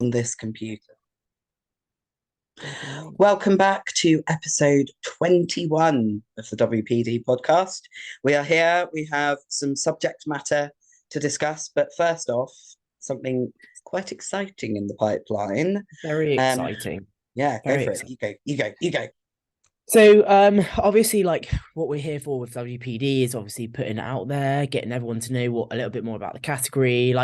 on this computer. Welcome back to episode 21 of the WPD podcast. We are here. We have some subject matter to discuss, but first off, something quite exciting in the pipeline. Very exciting. Yeah, go Very for it. exciting. You go. So obviously like what we're here for with WPD is obviously putting it out there, getting everyone to know what a little bit more about the category,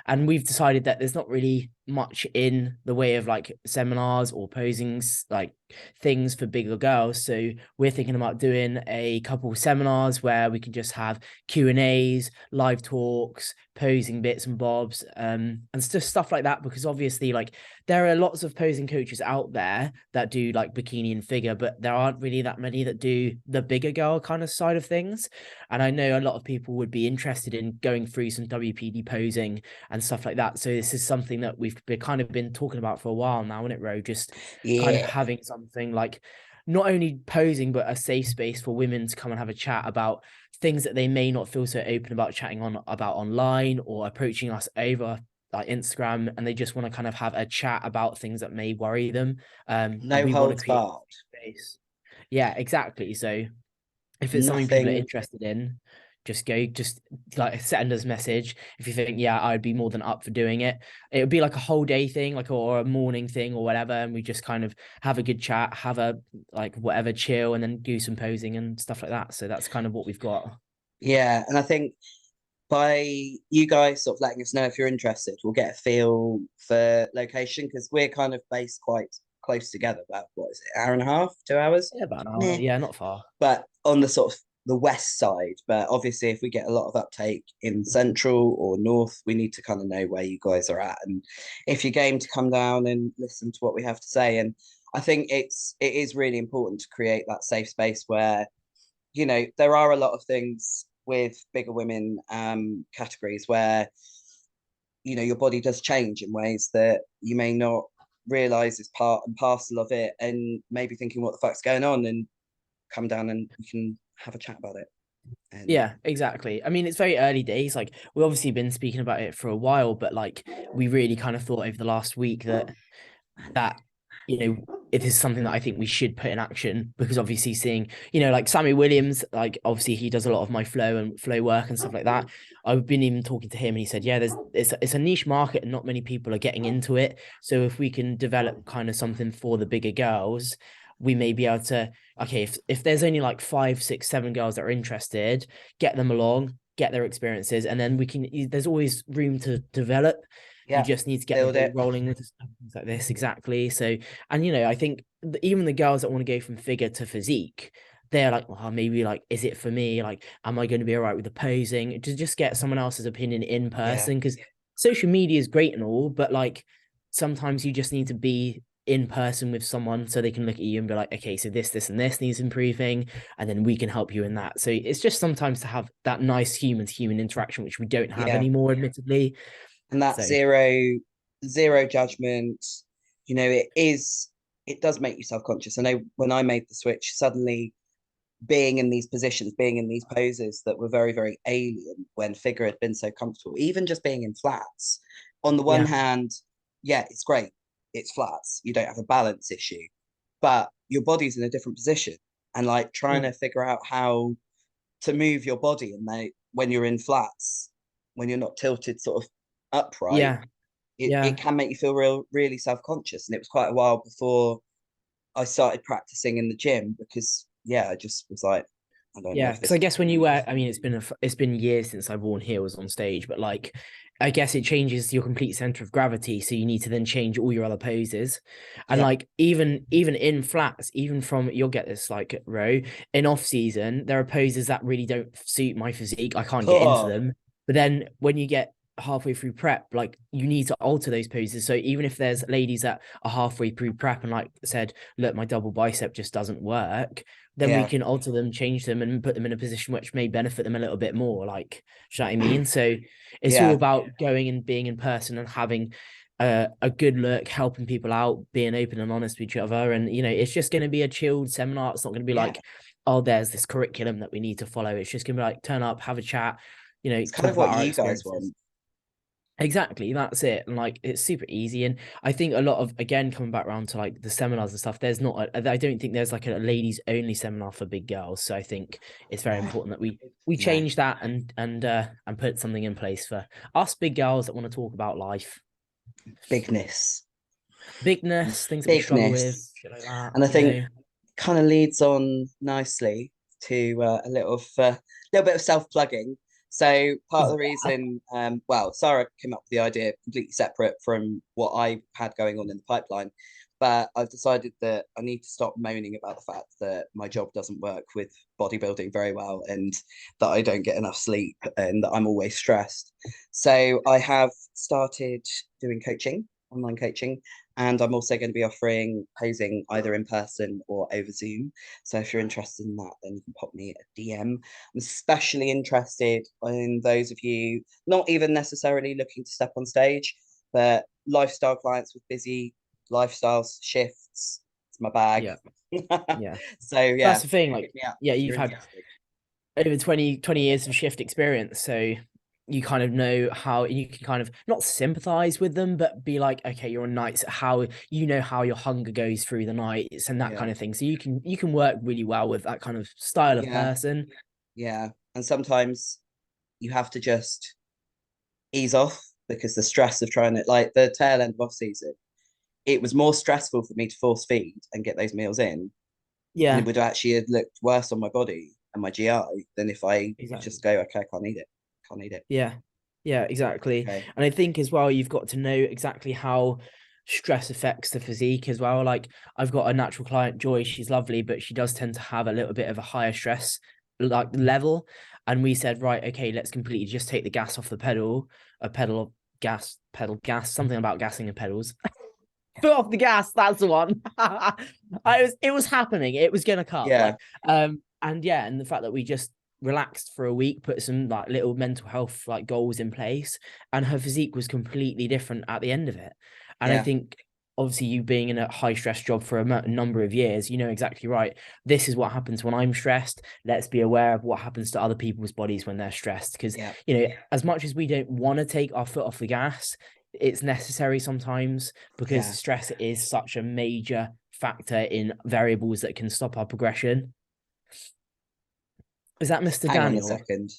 and we've decided that there's not really much in the way of like seminars or posings like things for bigger girls. So we're thinking about doing a couple of seminars where we can just have Q&As, live talks, posing bits and bobs, and just stuff like that, because obviously like there are lots of posing coaches out there that do like bikini and figure, but there aren't really that many that do the bigger girl kind of side of things. And I know a lot of people would be interested in going through some WPD posing and stuff like that. So this is something that we've kind of been talking about for a while now, isn't it, Ro? Just kind of Yeah. having something like not only posing, but a safe space for women to come and have a chat about things that they may not feel so open about chatting on about online, or approaching us over like Instagram, and they just want to kind of have a chat about things that may worry them. And No we want to holds create barred. space. Yeah, exactly. So if it's something people are Nothing. interested in, just like send us a message. If you think, yeah, I'd be more than up for doing it. It would be like a whole day thing, like or a morning thing or whatever. And we just kind of have a good chat, have a like whatever chill, and then do some posing and stuff like that. So that's kind of what we've got. Yeah, and I think by you guys sort of letting us know if you're interested, we'll get a feel for location, because we're kind of based quite close together. About what is it, hour and a half, 2 hours? Yeah, about an hour. Nah. Yeah, not far. But on the sort of the west side. But obviously, if we get a lot of uptake in central or north, we need to kind of know where you guys are at, and if you're game to come down and listen to what we have to say. And I think it is really important to create that safe space where there are a lot of things with bigger women categories where your body does change in ways that you may not realize is part and parcel of it, and maybe thinking what the fuck's going on, and come down and we can have a chat about it. And Yeah, exactly. I mean, it's very early days. Like we've obviously been speaking about it for a while, but like we really kind of thought over the last week that it is something that I think we should put in action, because obviously seeing like Sammy Williams, like obviously he does a lot of my flow work and stuff like that. I've been even talking to him, and he said, yeah, it's a niche market and not many people are getting into it. So if we can develop kind of something for the bigger girls, we may be able to, okay, if there's only like 5, 6, 7 girls that are interested, get them along, get their experiences, and then we can, there's always room to develop. You yeah, just need to get the build ball it. rolling with stuff like this. Exactly. So, and I think even the girls that want to go from figure to physique, they're like, well, maybe like, is it for me? Like, am I going to be all right with the posing? To just get someone else's opinion in Yeah, person, because social media is great and all, but like sometimes you just need to be in person with someone so they can look at you and be like, okay, so this and this needs improving, and then we can help you in that. So it's just sometimes to have that nice human to human interaction, which we don't have yeah. anymore, admittedly. And that So zero judgment, it does make you self-conscious. I know when I made the switch, suddenly being in these positions, being in these poses that were very, very alien when figure had been so comfortable, even just being in flats. On the one yeah, hand, yeah, it's great. It's flats. You don't have a balance issue, but your body's in a different position. And like trying to figure out how to move your body and when you're in flats, when you're not tilted sort of upright, yeah, it yeah. can make you feel really self-conscious. And it was quite a while before I started practicing in the gym, because yeah, I just was like, I don't know Yeah, if because this I is guess when you wear, I mean, it's been years since I've worn heels on stage, but like, I guess it changes your complete center of gravity, so you need to then change all your other poses, and yeah, like even in flats, even from you'll get this like row in off season, there are poses that really don't suit my physique. I can't get into oh, them, but then when you get halfway through prep, like you need to alter those poses. So even if there's ladies that are halfway through prep and like said, look, my double bicep just doesn't work, then we yeah, can alter them, change them, and put them in a position which may benefit them a little bit more. Like, do you know what I mean? So it's all yeah, about going and being in person and having a good look, helping people out, being open and honest with each other. And, it's just going to be a chilled seminar. It's not going to be yeah. like, oh, there's this curriculum that we need to follow. It's just going to be like, turn up, have a chat, It's kind talk of about what our you guys experiences. want. Exactly, that's it. And like it's super easy. And I think a lot of, again, coming back around to like the seminars and stuff, there's not I don't think there's like a ladies only seminar for big girls. So I think it's very No, important that we no. change that and put something in place for us big girls that want to talk about life, Bigness. bigness, things that we struggle with, Bigness. shit like that, And I you think know. kind of leads on nicely to little bit of self-plugging. So part of the Yeah. reason, well, Sarah came up with the idea completely separate from what I had going on in the pipeline, but I've decided that I need to stop moaning about the fact that my job doesn't work with bodybuilding very well, and that I don't get enough sleep, and that I'm always stressed. So I have started doing coaching, online coaching, and I'm also going to be offering posing either in person or over Zoom. So if you're interested in that, then you can pop me a DM. I'm especially interested in those of you not even necessarily looking to step on stage, but lifestyle clients with busy lifestyles, shifts. It's my bag. Yeah. Yeah. So yeah, That's the thing. hit Like, me up yeah, if you've you're had interested. over 20 years of shift experience. So you kind of know how you can kind of not sympathize with them, but be like, okay, you're on nights, how you know how your hunger goes through the nights and that kind Yeah, of thing. So you can work really well with that kind of style of yeah, person. yeah. And sometimes you have to just ease off because the stress of trying it, like the tail end of off season, it was more stressful for me to force feed and get those meals in, and it Yeah, would actually have looked worse on my body and my GI than if I could exactly. just go, okay, I can't eat it, can't eat it. Yeah, yeah, exactly. Okay, And I think as well, you've got to know exactly how stress affects the physique as well. Like I've got a natural client, Joy, she's lovely, but she does tend to have a little bit of a higher stress like level. And we said, right, okay, let's completely just take the gas off the pedal, a pedal of gas, pedal gas, something about gassing and pedals. Foot off the gas, that's the one. It was happening. It was gonna come. yeah, And yeah, and the fact that we just relaxed for a week, put some like little mental health like goals in place, and her physique was completely different at the end of it. And I yeah, think obviously you being in a high stress job for a number of years, you know exactly right. This is what happens when I'm stressed. Let's be aware of what happens to other people's bodies when they're stressed. Because, yeah, as much as we don't want to take our foot off the gas, it's necessary sometimes because yeah. stress is such a major factor in variables that can stop our progression. Is that Mr. Hang on a Daniel? second.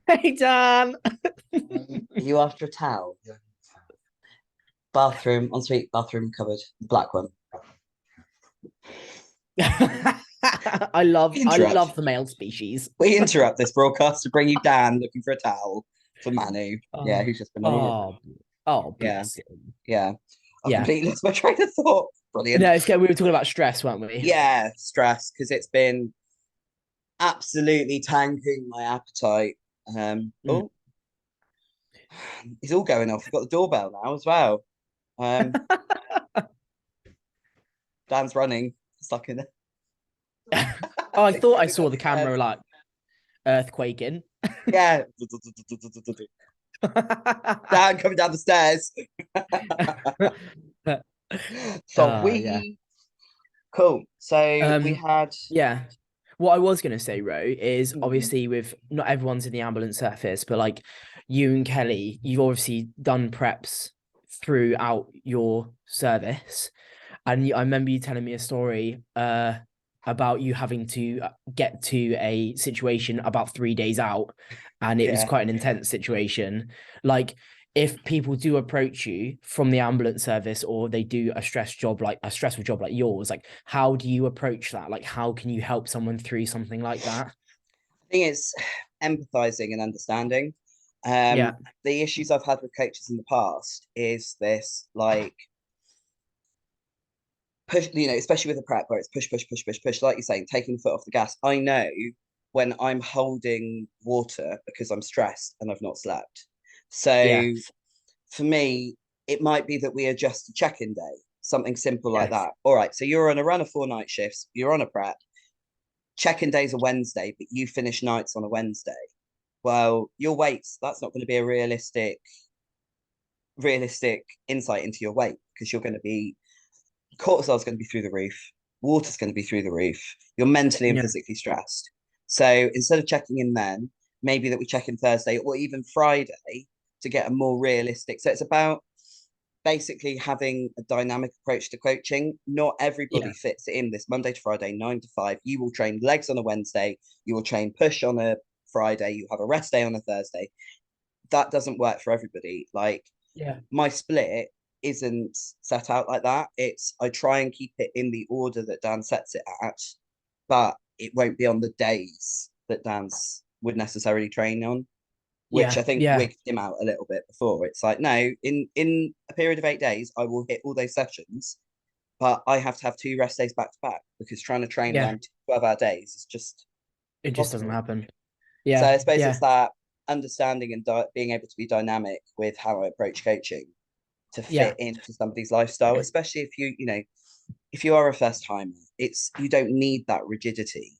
Hey, Dan. Are you after a towel? Bathroom, ensuite bathroom cupboard, the black one. I Interrupt. love the male species. We interrupt this broadcast to bring you Dan looking for a towel for Manu. Yeah, Oh, who's just been on a walk. oh, oh, Yeah, bless him. yeah. I've Yeah. completely lost my train of thought. Brilliant. No, it's good. We were talking about stress, weren't we? Yeah, stress because it's been absolutely tanking my appetite. Mm. Oh, it's all going off. We've got the doorbell now as well. Um, Dan's running, stuck in Oh, I thought I going saw the upstairs. camera like earthquaking. Yeah, Dan coming down the stairs. So Yeah. we cool. So we Um, had. yeah. What I was gonna say, Ro, is Hmm, obviously with not everyone's in the ambulance service, but like you and Kelly, you've obviously done preps throughout your service. And I remember you telling me a story about you having to get to a situation about 3 days out, and it was yeah, quite an intense situation. Like, if people do approach you from the ambulance service or they do a stressful job like yours, like how do you approach that? Like, how can you help someone through something like that? I think it's empathizing and understanding. Yeah, The issues I've had with coaches in the past is this like push, especially with a prep where it's push, push, push, push, push, like you're saying, taking the foot off the gas. I know when I'm holding water because I'm stressed and I've not slept. yeah, So for me, it might be that we adjust a check-in day, something simple like yeah, that. All right, so you're on a run of 4 night shifts, you're on a prep, check-in day's a Wednesday, but you finish nights on a Wednesday. Well, your weights, that's not going to be a realistic insight into your weight because you're going to be cortisol's going to be through the roof, water's going to be through the roof. You're mentally and yeah, physically stressed. So instead of checking in then, maybe that we check in Thursday or even Friday to get a more realistic. So it's about basically having a dynamic approach to coaching. Not everybody Yeah. fits it in this Monday to Friday, 9 to 5. You will train legs on a Wednesday, you will train push on a Friday, you have a rest day on a Thursday. That doesn't work for everybody. Like Yeah. my split isn't set out like that. It's I try and keep it in the order that Dan sets it at, but it won't be on the days that Dan's would necessarily train on, which Yeah. I think Yeah. wigged him out a little bit before. It's like, no, in a period of 8 days, I will hit all those sessions, but I have to have 2 rest days back to back because trying to train Yeah. around 12-hour days is just It just doesn't impossible. happen. So Yeah. I suppose Yeah. it's that understanding and being able to be dynamic with how I approach coaching to Yeah. fit into somebody's lifestyle, especially if if you are a first timer, it's you don't need that rigidity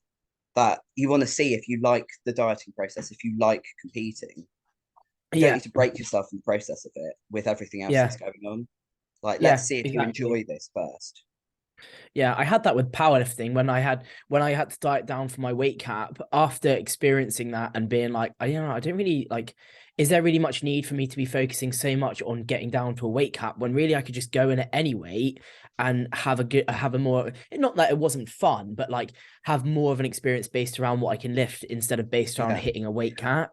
that you want to see if you like the dieting process, if you like competing. You don't Yeah. need to break yourself in the process of it with everything else Yeah. that's going on. Like, let's Yeah. see if you Exactly. enjoy this first. Yeah, I had that with powerlifting when I had to diet down for my weight cap after experiencing that and being like, I don't really like, is there really much need for me to be focusing so much on getting down to a weight cap when really I could just go in at any weight and have a more, not that it wasn't fun, but like have more of an experience based around what I can lift instead of based around Yeah, hitting a weight cap.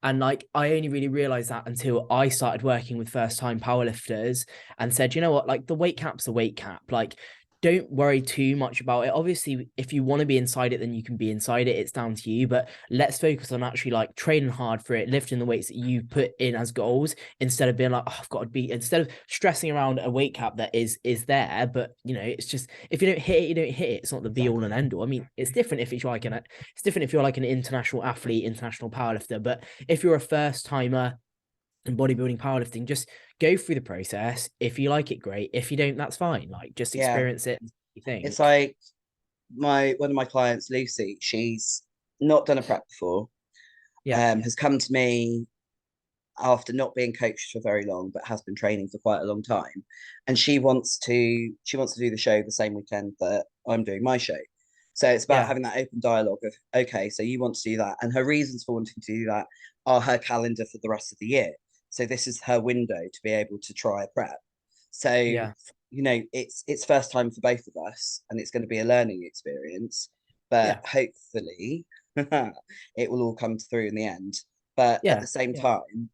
And like I only really realized that until I started working with first time powerlifters and said, you know what, like the weight cap's a weight cap. Like don't worry too much about it. Obviously, if you want to be inside it, then you can be inside it. It's down to you. But let's focus on actually like training hard for it, lifting the weights that you put in as goals instead of being like, oh, I've got to be instead of stressing around a weight cap that is there. But it's just if you don't hit it, you don't hit it. It's not the be all and exactly. end all. I mean, it's different if it's different if you're like an international athlete, international powerlifter. But if you're a first timer and bodybuilding powerlifting, just go through the process. If you like it, great. If you don't, that's fine. Like just Yeah, experience it and see what you it's think. like my one of my clients, Lucy. She's not done a prep before. Yeah, Has come to me after not being coached for very long, but has been training for quite a long time, and she wants to do the show the same weekend that I'm doing my show. So it's about yeah, having that open dialogue of, okay, so you want to do that, and her reasons for wanting to do that are her calendar for the rest of the year. So this is her window to be able to try a prep. So yeah, it's first time for both of us, and it's going to be a learning experience. But yeah, hopefully, it will all come through in the end. But at yeah, the same time,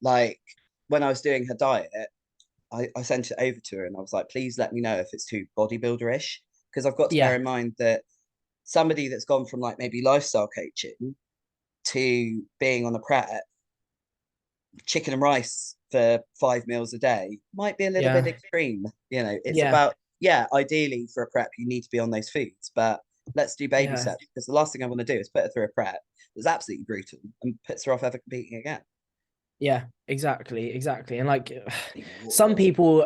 like when I was doing her diet, I sent it over to her and I was like, please let me know if it's too bodybuilder-ish. Because I've got to bear yeah, in mind that somebody that's gone from like maybe lifestyle coaching to being on a prep, chicken and rice for 5 meals a day might be a little bit yeah, extreme. It's yeah, about, yeah, ideally for a prep, you need to be on those foods, but let's do baby yeah, steps because the last thing I want to do is put her through a prep that's absolutely brutal and puts her off ever competing again. yeah. Exactly. And like some people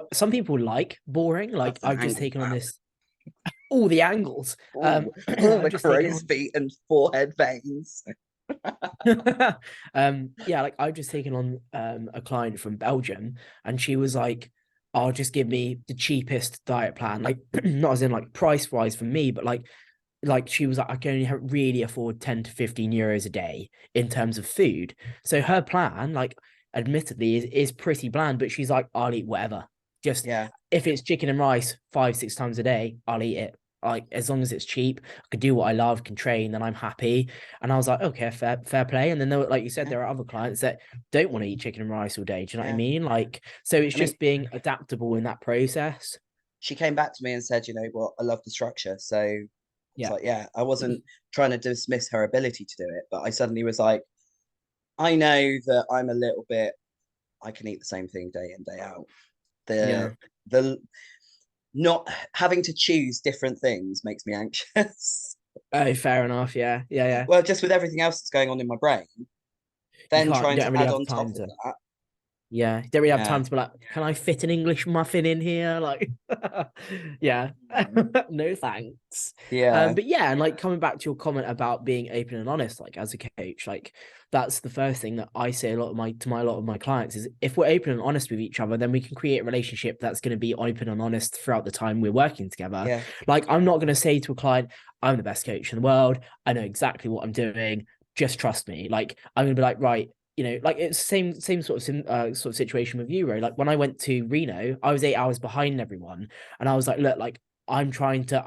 like boring. Love Like that I've just angle, taken on wow. this all the angles. Oh, all I've the just taken crow's on feet and forehead veins. yeah, like I've just taken on a client from Belgium and she was like, "I'll just give me the cheapest diet plan." Like not as in like price wise for me, but like she was like, I can only really afford 10 to 15 euros a day in terms of food. So her plan, like admittedly, is pretty bland, but she's like, I'll eat whatever. Just Yeah. if it's chicken and rice 5, 6 times a day, I'll eat it. Like as long as it's cheap, I can do what I love, can train, then I'm happy. And I was like, okay, fair play. And then there were, like you said, Yeah. there are other clients that don't want to eat chicken and rice all day. Do you know what I Yeah. mean? Like, so it's I mean, just being adaptable in that process. she came back to me and said, you know what, I love the structure. So it's Yeah. like, yeah, I wasn't trying to dismiss her ability to do it, but I suddenly was like, I know that I'm a little bit, I can eat the same thing day in, day out. The Yeah. the not having to choose different things makes me anxious. Oh, fair enough. Yeah. Yeah. Yeah. Well, just with everything else that's going on in my brain, then You trying don't to really add have on top time of to, that. yeah, you don't really have Yeah. time to be like, can I fit an English muffin in here? Like, yeah, no thanks. Yeah. But yeah, and like coming back to your comment about being open and honest, like as a coach, like that's the first thing that I say a lot of my clients is if we're open and honest with each other, then we can create a relationship that's going to be open and honest throughout the time we're working together. Yeah. Like, I'm not going to say to a client, I'm the best coach in the world. I know exactly what I'm doing. Just trust me. Like, I'm going to be like, right. like it's same sort of situation with you, Ro. Like when I went to Reno, I was 8 hours behind everyone, and I was like, look, like I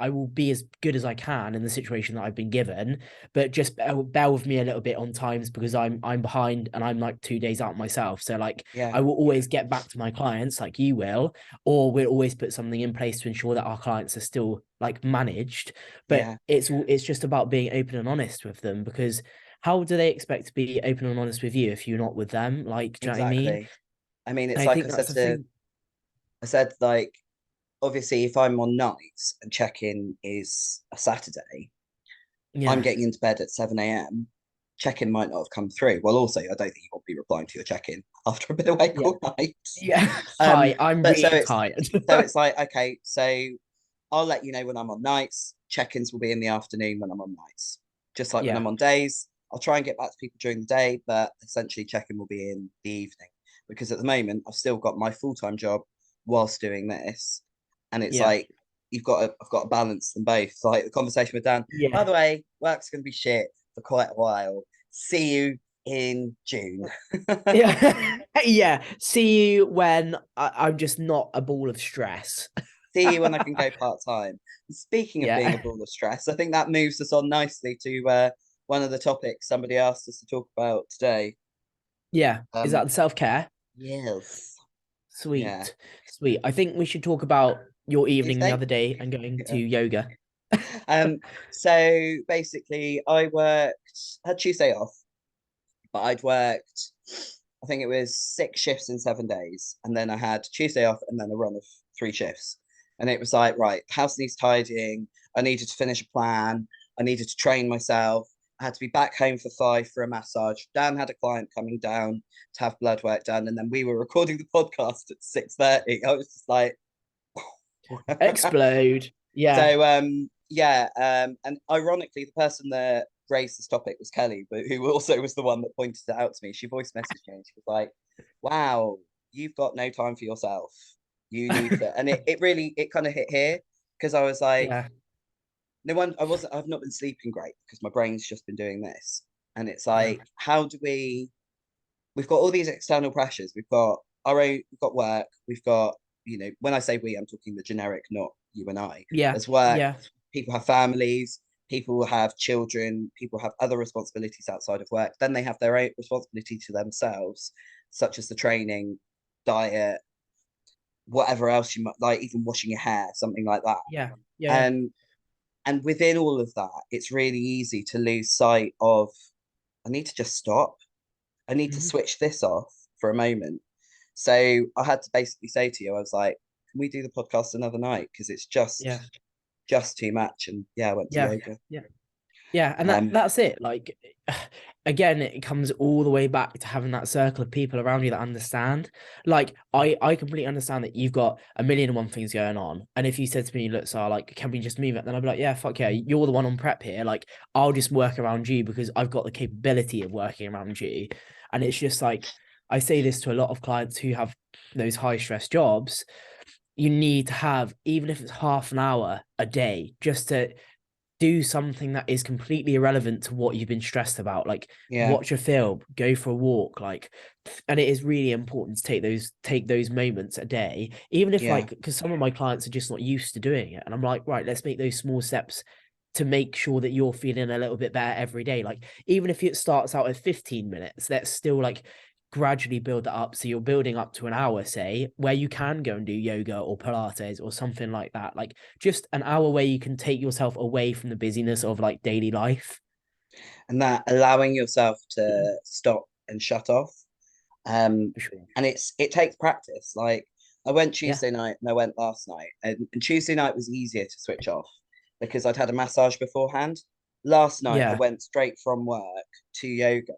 will be as good as I can in the situation that I've been given, but just bear with me a little bit on times because I'm behind and I'm like 2 days out myself. So like Yeah, I will always get back to my clients like you will, or we'll always put something in place to ensure that our clients are still like managed. But yeah, it's just about being open and honest with them because how do they expect to be open and honest with you if you're not with them? Like, do you know what I mean? exactly. I mean, it's I like think that's the thing. I said, like, obviously, if I'm on nights and check-in is a Saturday, I'm Yeah, getting into bed at 7 a.m. Check-in might not have come through. Well, also, I don't think you will be replying to your check-in after I've been awake yeah, all night. yeah. Hi, I'm But really tired. it's like, okay, so I'll let you know when I'm on nights. Check-ins will be in the afternoon when I'm on nights. Just like when Yeah, I'm on days, I'll try and get back to people during the day, but essentially check-in will be in the evening. Because at the moment I've still got my full-time job whilst doing this. And it's yeah, like I've got to balance them both. Like the conversation with Dan, by yeah, the way, work's gonna be shit for quite a while. See you in June. yeah, yeah. See you when I'm just not a ball of stress. See you when I can go part time. Speaking of being a Yeah, ball of stress, I think that moves us on nicely to one of the topics somebody asked us to talk about today. yeah. Is Um, that self-care? yes, yeah. Sweet, sweet. I think we should talk about your evening the Tuesday, other day and going to yeah. yoga. So basically, had Tuesday off, but I'd worked. I think it was 6 shifts in 7 days, and then I had Tuesday off, and then a run of 3 shifts. And it was like, right, house needs tidying. I needed to finish a plan. I needed to train myself. I had to be back home for 5 for a massage. Dan had a client coming down to have blood work done, and then we were recording the podcast at 6:30. I was just like, Explode. Yeah, so yeah, and ironically, the person that raised this topic was Kelly, but who also was the one that pointed it out to me. She voice messaged me and she was like, "Wow, you've got no time for yourself. You need to," and it really it kind of hit here because I was like, yeah, no one, I've not been sleeping great because my brain's just been doing this, and it's yeah, like, how do we've got all these external pressures. We've got we've got work. We've got, when I say we, I'm talking the generic, not you and I. yeah, There's work. yeah, People have families. People have children. People have other responsibilities outside of work. Then they have their own responsibility to themselves, such as the training, diet, whatever else you might like, even washing your hair, something like that. yeah, yeah, yeah, And and within all of that, it's really easy to lose sight of I need to just stop. I need to hmm switch this off for a moment. So I had to basically say to you, I was like, can we do the podcast another night? Because it's yeah, just too much. And yeah, I went to yeah, yoga. yeah. Yeah, and Um, that's it. Like again, it comes all the way back to having that circle of people around you that understand. Like I completely understand that you've got a million and one things going on. And if you said to me, look, so like, can we just move it? Then I'd be like, yeah, fuck yeah, you're the one on prep here. Like I'll just work around you because I've got the capability of working around you. And it's just like I say this to a lot of clients who have those high stress jobs. You need to have, even if it's half an hour a day, just to do something that is completely irrelevant to what you've been stressed about, like yeah, watch a film, go for a walk, like. And it is really important to take those moments a day, even if yeah. like, because some of my clients are just not used to doing it, and I'm like, right, let's make those small steps to make sure that you're feeling a little bit better every day. Like even if it starts out at 15 minutes, let's still like gradually build that up, so you're building up to an hour, say, where you can go and do yoga or pilates or something like that, like just an hour where you can take yourself away from the busyness of like daily life. And that allowing yourself to stop and shut off. Um, For sure. and it takes practice. Like I went Yeah, Tuesday night and I went last night, and Tuesday night was easier to switch off because I'd had a massage beforehand. Last night I yeah, went straight from work to yoga,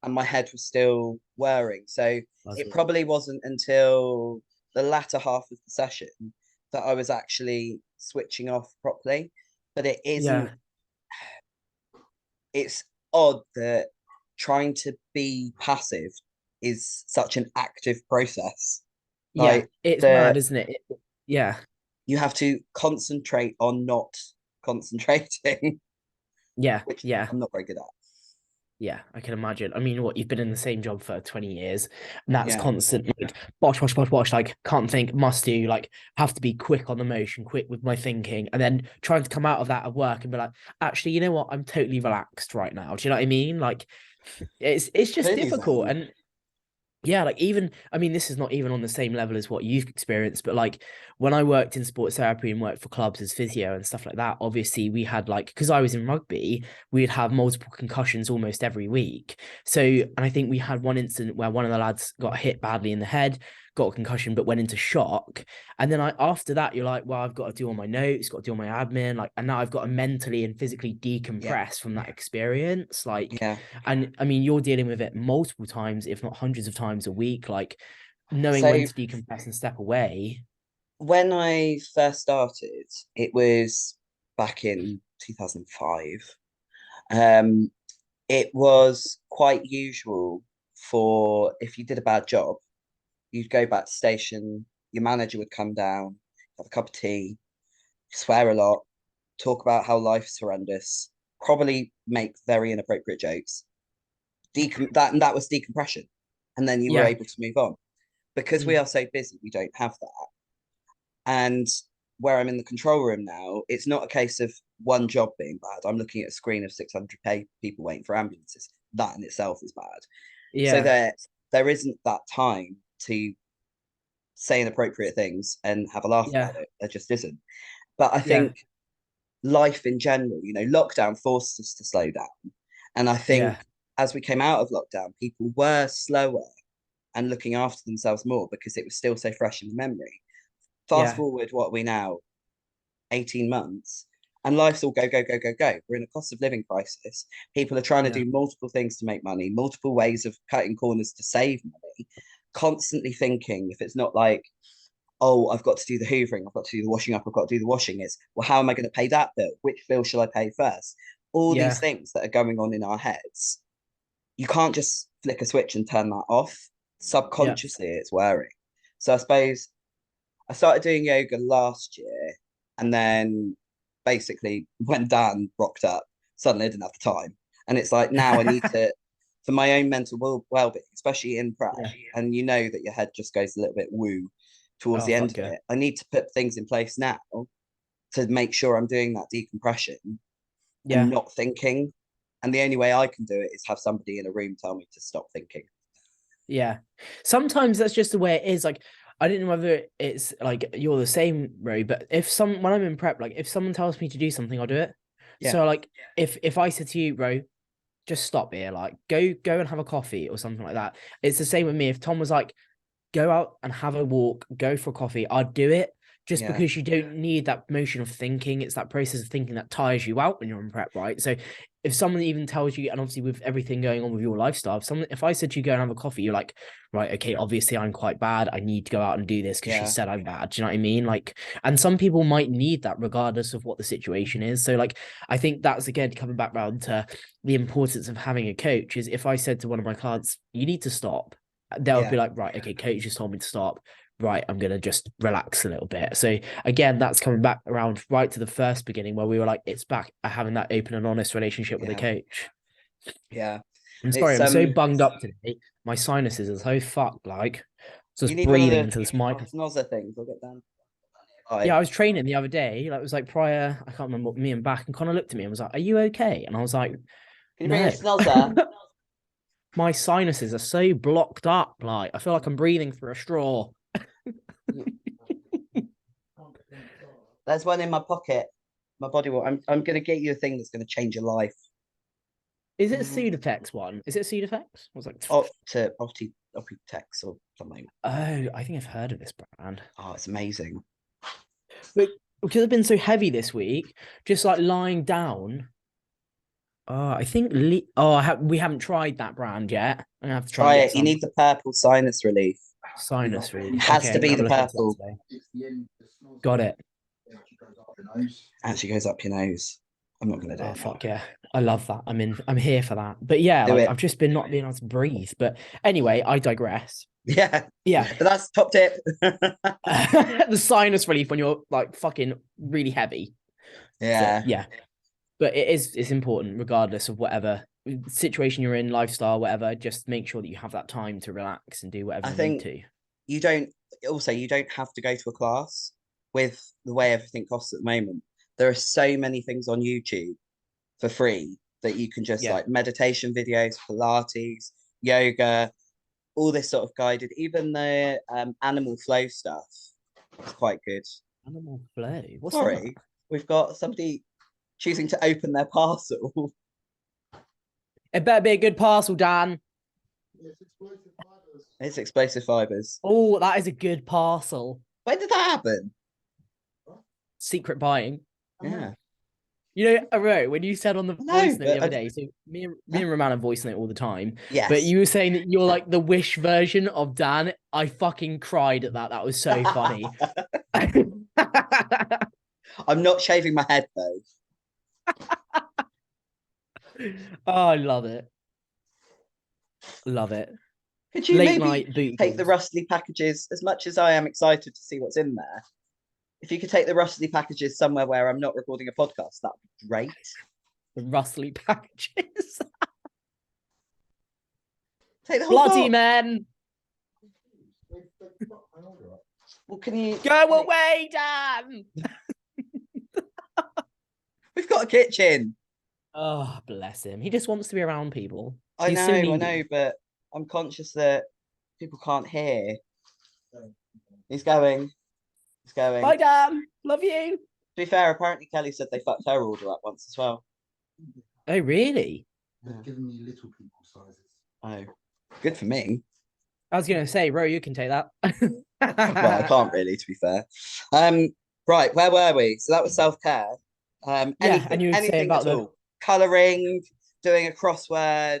and my head was still whirring. So was it it? probably wasn't until the latter half of the session that I was actually switching off properly. But it isn't. Yeah, It's odd that trying to be passive is such an active process. yeah, Like it's mad, the isn't it? Yeah, you have to concentrate on not concentrating, yeah, which yeah. I'm not very good at. Yeah, I can imagine. I mean, what, you've been in the same job for 20 years, and that's Yeah. constant, like, bosh, bosh, bosh, bosh, like, can't think, must do, like, have to be quick on the motion, quick with my thinking, and then trying to come out of that at work and be like, actually, you know what? I'm totally relaxed right now. Do you know what I mean? Like, it's just Clearly, difficult. Zane. And yeah, like, even, I mean, this is not even on the same level as what you've experienced, but like when I worked in sports therapy and worked for clubs as physio and stuff like that, obviously we had, like, because I was in rugby, we'd have multiple concussions almost every week. So, and I think we had one incident where one of the lads got hit badly in the head, got a concussion, but went into shock. And then after that, you're like, well, I've got to do all my notes, got to do all my admin, like, and now I've got to mentally and physically Yeah. decompress from that experience. Like, Yeah. and I mean, you're dealing with it multiple times, if not hundreds of times a week, like knowing when So to decompress and step away. when I first started, it was back in 2005. Um, it was quite usual for if you did a bad job, you'd go back to station, your manager would come down, have a cup of tea, swear a lot, talk about how life's horrendous, probably make very inappropriate jokes. That was decompression. And then you were Yeah. able to move on. Because we Mm. are so busy, we don't have that. And where I'm in the control room now, it's not a case of one job being bad. I'm looking at a screen of 600 people waiting for ambulances. That in itself is bad. So Yeah. there isn't that time to say inappropriate things and have a laugh Yeah. about it. There just isn't. But I Yeah. think life in general, lockdown forced us to slow down. And I Yeah. think as we came out of lockdown, people were slower and looking after themselves more because it was still so fresh in the memory. Fast Yeah. forward, what are we now? 18 months. And life's all go, go, go, go, go. We're in a cost of living crisis. People are trying to Yeah. do multiple things to make money, multiple ways of cutting corners to save money, constantly thinking if it's not like, oh, I've got to do the hoovering, I've got to do the washing up, I've got to do the washing. It's, well, how am I going to pay that bill? Which bill shall I pay first? All these Yeah. things that are going on in our heads, you can't just flick a switch and turn that off. Yeah. Subconsciously, it's wearing. So I suppose I started doing yoga last year, and then basically when Dan rocked up, suddenly I didn't have the time. And it's like now I need to, for my own mental well-being, especially in prep, Yeah. and you know that your head just goes a little bit woo towards Oh, the end fuck of yeah. it. I need to put things in place now to make sure I'm doing that decompression and Yeah. not thinking. And the only way I can do it is have somebody in a room tell me to stop thinking. Yeah. Sometimes that's just the way it is. Like, I don't know whether it's like you're the same, Ray, but when I'm in prep, like if someone tells me to do something, I'll do it. Yeah, So like if I said to you, bro, just stop here, like go and have a coffee or something like that. It's the same with me. If Tom was like, go out and have a walk, go for coffee, I'd do it just yeah, because you don't need that motion of thinking. It's that process of thinking that tires you out when you're in prep, right? So if someone even tells you, and obviously with everything going on with your lifestyle, if I said to you go and have a coffee, you're like, right, okay, obviously I'm quite bad. I need to go out and do this because she yeah, said I'm bad. Do you know what I mean? Like, and some people might need that regardless of what the situation is. So like, I think that's again coming back round to the importance of having a coach is if I said to one of my clients, you need to stop, they'll be yeah, like, right, okay, coach just told me to stop. Right, I'm gonna just relax a little bit. So again, that's coming back around right to the first beginning where we were like, it's back having that open and honest relationship with a yeah, coach. yeah. I'm sorry, It's I'm so bunged up today. My sinuses are so fucked, like you just need one of breathing the into this mic. snozzer things. I'll get down. Yeah, Hi. I was training the other day. Like it was like prior, I can't remember what me and back and Connor looked at me and was like, are you okay? And I was like, Can you bring a no. snozzer? My sinuses are so blocked up. Like I feel like I'm breathing through a straw. There's one in my pocket. My body will. I'm gonna get you a thing that's gonna change your life. Is it a Sudafed one? Is it Sudafed? I was like, To Optex or something. oh, I think I've heard of this brand. Oh, it's amazing. But because I've been so heavy this week, just like lying down. Oh, I think we haven't tried that brand yet. I'm gonna have to try and Try get it. You some need the purple sinus relief. sinus relief. Has Okay, to I'm gonna be have the a look into that purple. today. Got it. Actually goes up your nose. I'm not gonna do Oh it now. fuck yeah. I love that. I'm here for that. But yeah, Do like it. I've just been not being able to breathe. But anyway, I digress. Yeah. Yeah. But that's top tip. The sinus relief when you're like fucking really heavy. So Yeah. yeah. But it's important regardless of whatever situation you're in, lifestyle, whatever, just make sure that you have that time to relax and do whatever I you need think to. you don't you don't have to go to a class with the way everything costs at the moment. There are so many things on YouTube for free that you can just Yeah. like meditation videos, Pilates, yoga, all this sort of guided, even the animal flow stuff is quite good. Animal flow. What's that? Sorry, we've got somebody choosing to open their parcel. It better be a good parcel, Dan. It's explosive fibers. Oh, that is a good parcel. When did that happen? Secret buying. Yeah. You know, Aro, when you said on the No, voice note the but other day, so me and Romana voice note all the time, but yes. you were saying that you're like the Wish version of Dan. I fucking cried at that. That was so funny. I'm not shaving my head though. Oh, I love it. Love it. Could you Late maybe night booty take the calls. rustly packages, as much as I am excited to see what's in there? If you could take the rustly packages somewhere where I'm not recording a podcast, that'd be great. The rustly packages. Take the whole Bloody box. men. Well, can you Go away, Dan. We've got a kitchen. Oh, bless him. He just wants to be around people. I He's know, so I needy. know, but I'm conscious that people can't hear. He's going. He's going. Bye, Dan. Love you. To be fair, apparently Kelly said they fucked her order up once as well. Oh, really? They've given me little people sizes. Oh, good for me. I was going to say, Ro, you can take that. Well, I can't really, to be fair. Right, where were we? So that was self-care. Yeah, and you were saying Anything about at all. Colouring, doing a crossword,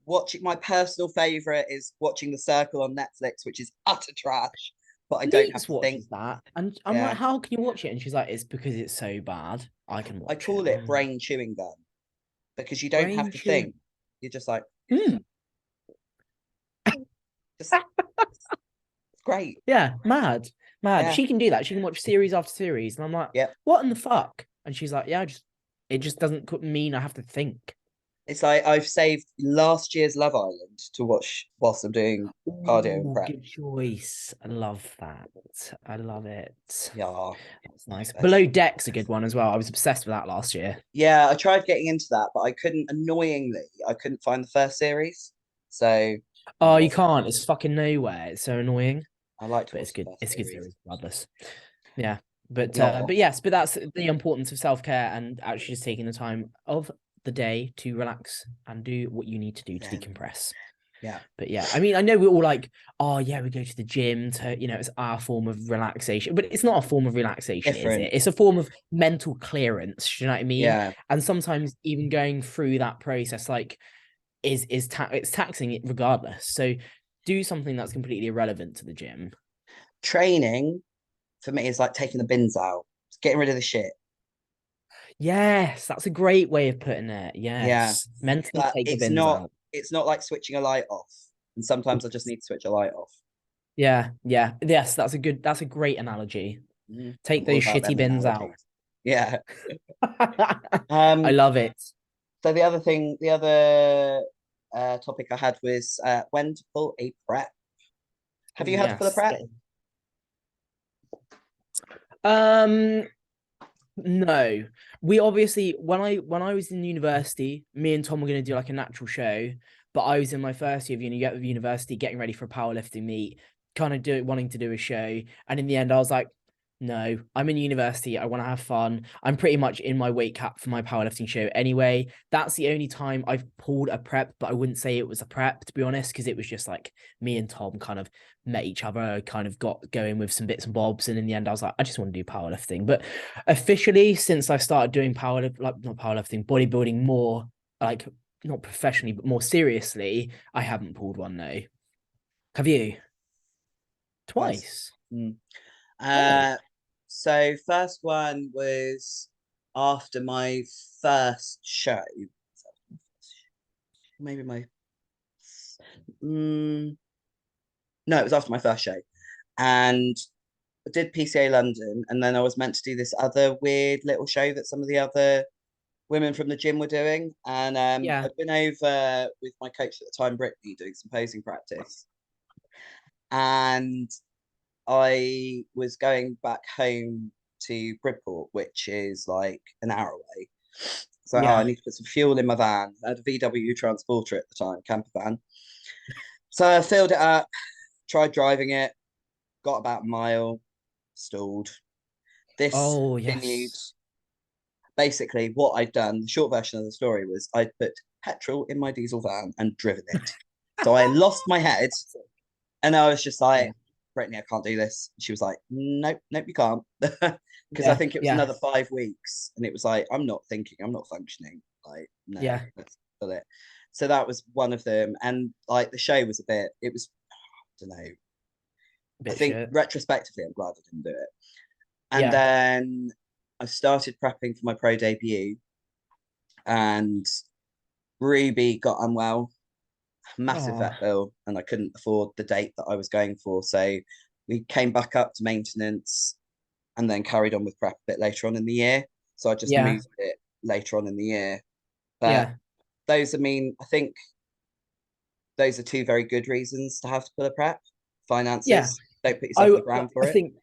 watching. My personal favourite is watching The Circle on Netflix, which is utter trash, but I don't have Neats to think. watches that, and I'm Yeah. like, how can you watch it? And she's like, it's because it's so bad. I can watch I call it brain chewing gum because you don't have to think. You're just like, just, it's great. Yeah, mad. Yeah. She can do that. She can watch series after series, and I'm like, Yep. what in the fuck? And she's like, yeah, it just doesn't mean I have to think. It's like I've saved last year's Love Island to watch whilst I'm doing cardio and prep. Good choice. I love that. I love it. Yeah. That's nice. Below Deck's a good one as well. I was obsessed with that last year. Yeah, I tried getting into that, but I couldn't, annoyingly, I couldn't find the first series. So Oh, you can't. It's fucking nowhere. It's so annoying. I like to But watch it's good. the first It's a good series. series, regardless. Yeah. But Yeah. yes, but that's the importance of self-care and actually just taking the time of the day to relax and do what you need to do to decompress. Yeah. But yeah, I mean, I know we're all like, oh yeah, we go to the gym to, it's our form of relaxation, but it's not a form of relaxation, is it? It's a form of mental clearance. You know what I mean? Yeah. And sometimes even going through that process, like, it's taxing it regardless. So do something that's completely irrelevant to the gym. Training for me is like taking the bins out, it's getting rid of the shit. Yes, that's a great way of putting it. Yes. Yeah. Mentally But take the bins out. it's not like switching a light off. And sometimes I just need to switch a light off. Yeah. Yes, that's a great analogy. Take those shitty bins out. Yeah. I love it. So the other topic I had was when to pull a prep. Have you had to pull a prep? No. We obviously when I was in university, me and Tom were going to do like a natural show, but I was in my first year of university, getting ready for a powerlifting meet, kind of wanting to do a show, and in the end I was like, no, I'm in university. I want to have fun. I'm pretty much in my weight cap for my powerlifting show anyway. That's the only time I've pulled a prep, but I wouldn't say it was a prep, to be honest, because it was just like me and Tom kind of met each other, kind of got going with some bits and bobs. And in the end, I was like, I just want to do powerlifting. But officially, since I started doing bodybuilding more, like not professionally, but more seriously, I haven't pulled one, no. Have you? Twice. So first one was after my first show. Maybe my no, it was after my first show. And I did PCA London, and then I was meant to do this other weird little show that some of the other women from the gym were doing. And Yeah. I'd been over with my coach at the time, Brittany, doing some posing practice. And I was going back home to Bridport, which is like an hour away. So oh, I Yeah. need to put some fuel in my van. I had a VW Transporter at the time, camper van. So I filled it up, tried driving it, got about a mile, stalled. This Oh, continued. yes. Basically, what I'd done, the short version of the story was I'd put petrol in my diesel van and driven it. So I lost my head and I was just Yeah. like, Brittany, I can't do this. She was like, nope, nope, you can't. Because I Yeah. think it was Yeah. another 5 weeks. And it was like, I'm not thinking, I'm not functioning. Like, no, Yeah. let's pull it. So that was one of them. And like the show was a bit, it was, I don't know. A I bit think shit. retrospectively, I'm glad I didn't do it. And Yeah. then I started prepping for my pro debut. And Ruby got unwell, massive Oh, vet bill, and I couldn't afford the date that I was going for. So we came back up to maintenance and then carried on with prep a bit later on in the year. So I just yeah. moved it later on in the year. But Yeah. those, I mean, I think those are two very good reasons to have to pull a prep. Yeah. Finances, don't put I yourself in the ground for I it. think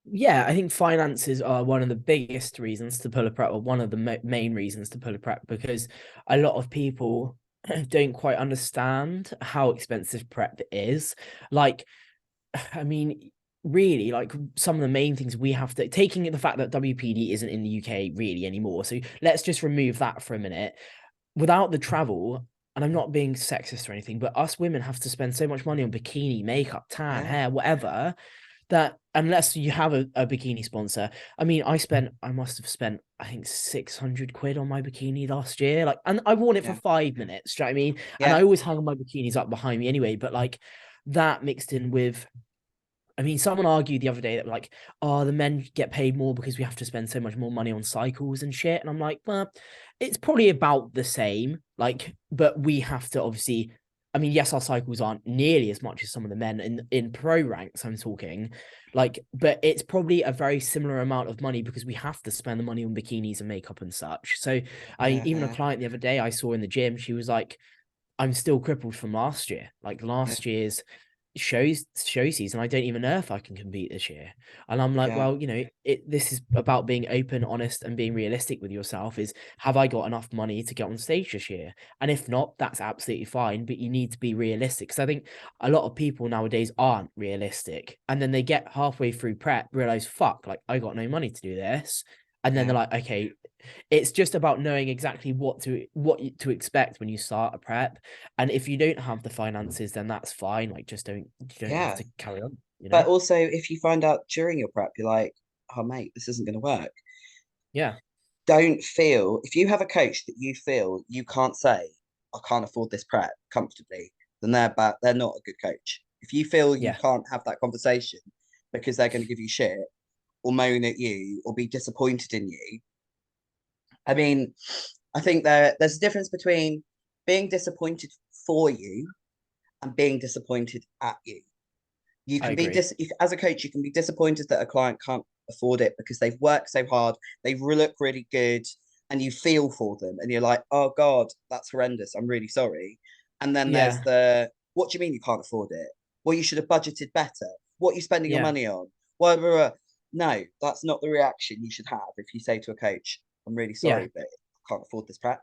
yeah, I think finances are one of the biggest reasons to pull a prep, or one of the main reasons to pull a prep, because a lot of people don't quite understand how expensive prep is. Like, I mean, really, like some of the main things we have to, taking the fact that WPD isn't in the UK really anymore. So let's just remove that for a minute. Without the travel, and I'm not being sexist or anything, but us women have to spend so much money on bikini, makeup, tan, Yeah, hair, whatever, that unless you have a bikini sponsor, I mean, I must have spent, I think, 600 quid on my bikini last year. Like, and I worn it for yeah, 5 minutes. Do you know what I mean? And yeah, I always hang my bikinis up behind me anyway, but like that mixed in with, I mean, someone argued the other day that like, oh, the men get paid more because we have to spend so much more money on cycles and shit. And I'm like, well, it's probably about the same. Like, but we have to obviously, I mean, yes, our cycles aren't nearly as much as some of the men in pro ranks, I'm talking. Like, but it's probably a very similar amount of money because we have to spend the money on bikinis and makeup and such. So I mean, even a yeah, client the other day I saw in the gym, she was like, I'm still crippled from last year. Like yeah, last year's show season, I don't even know if I can compete this year. And I'm like, yeah, well, this is about being open, honest, and being realistic with yourself. Is, have I got enough money to get on stage this year? And if not, that's absolutely fine. But you need to be realistic, because I think a lot of people nowadays aren't realistic, and then they get halfway through prep, realize, fuck, like I got no money to do this. And then they're yeah, like, okay, it's just about knowing exactly what to expect when you start a prep. And if you don't have the finances, then that's fine. Like, just you don't have yeah. to carry on, But also, if you find out during your prep, you're like, oh, mate, this isn't going to work. Yeah. Don't feel, if you have a coach that you feel you can't say, I can't afford this prep comfortably, then they're not a good coach. If you feel you Yeah. can't have that conversation because they're going to give you shit or moan at you or be disappointed in you, I mean, I think there's a difference between being disappointed for you and being disappointed at you. You I can be agree. as a coach, you can be disappointed that a client can't afford it because they've worked so hard, they look really good, and you feel for them, and you're like, oh God, that's horrendous. I'm really sorry. And then there's Yeah. what do you mean you can't afford it? Well, you should have budgeted better. What are you spending your Yeah. money on? Well, no, that's not the reaction you should have if you say to a coach, I'm really Yeah. sorry, but I can't afford this prep.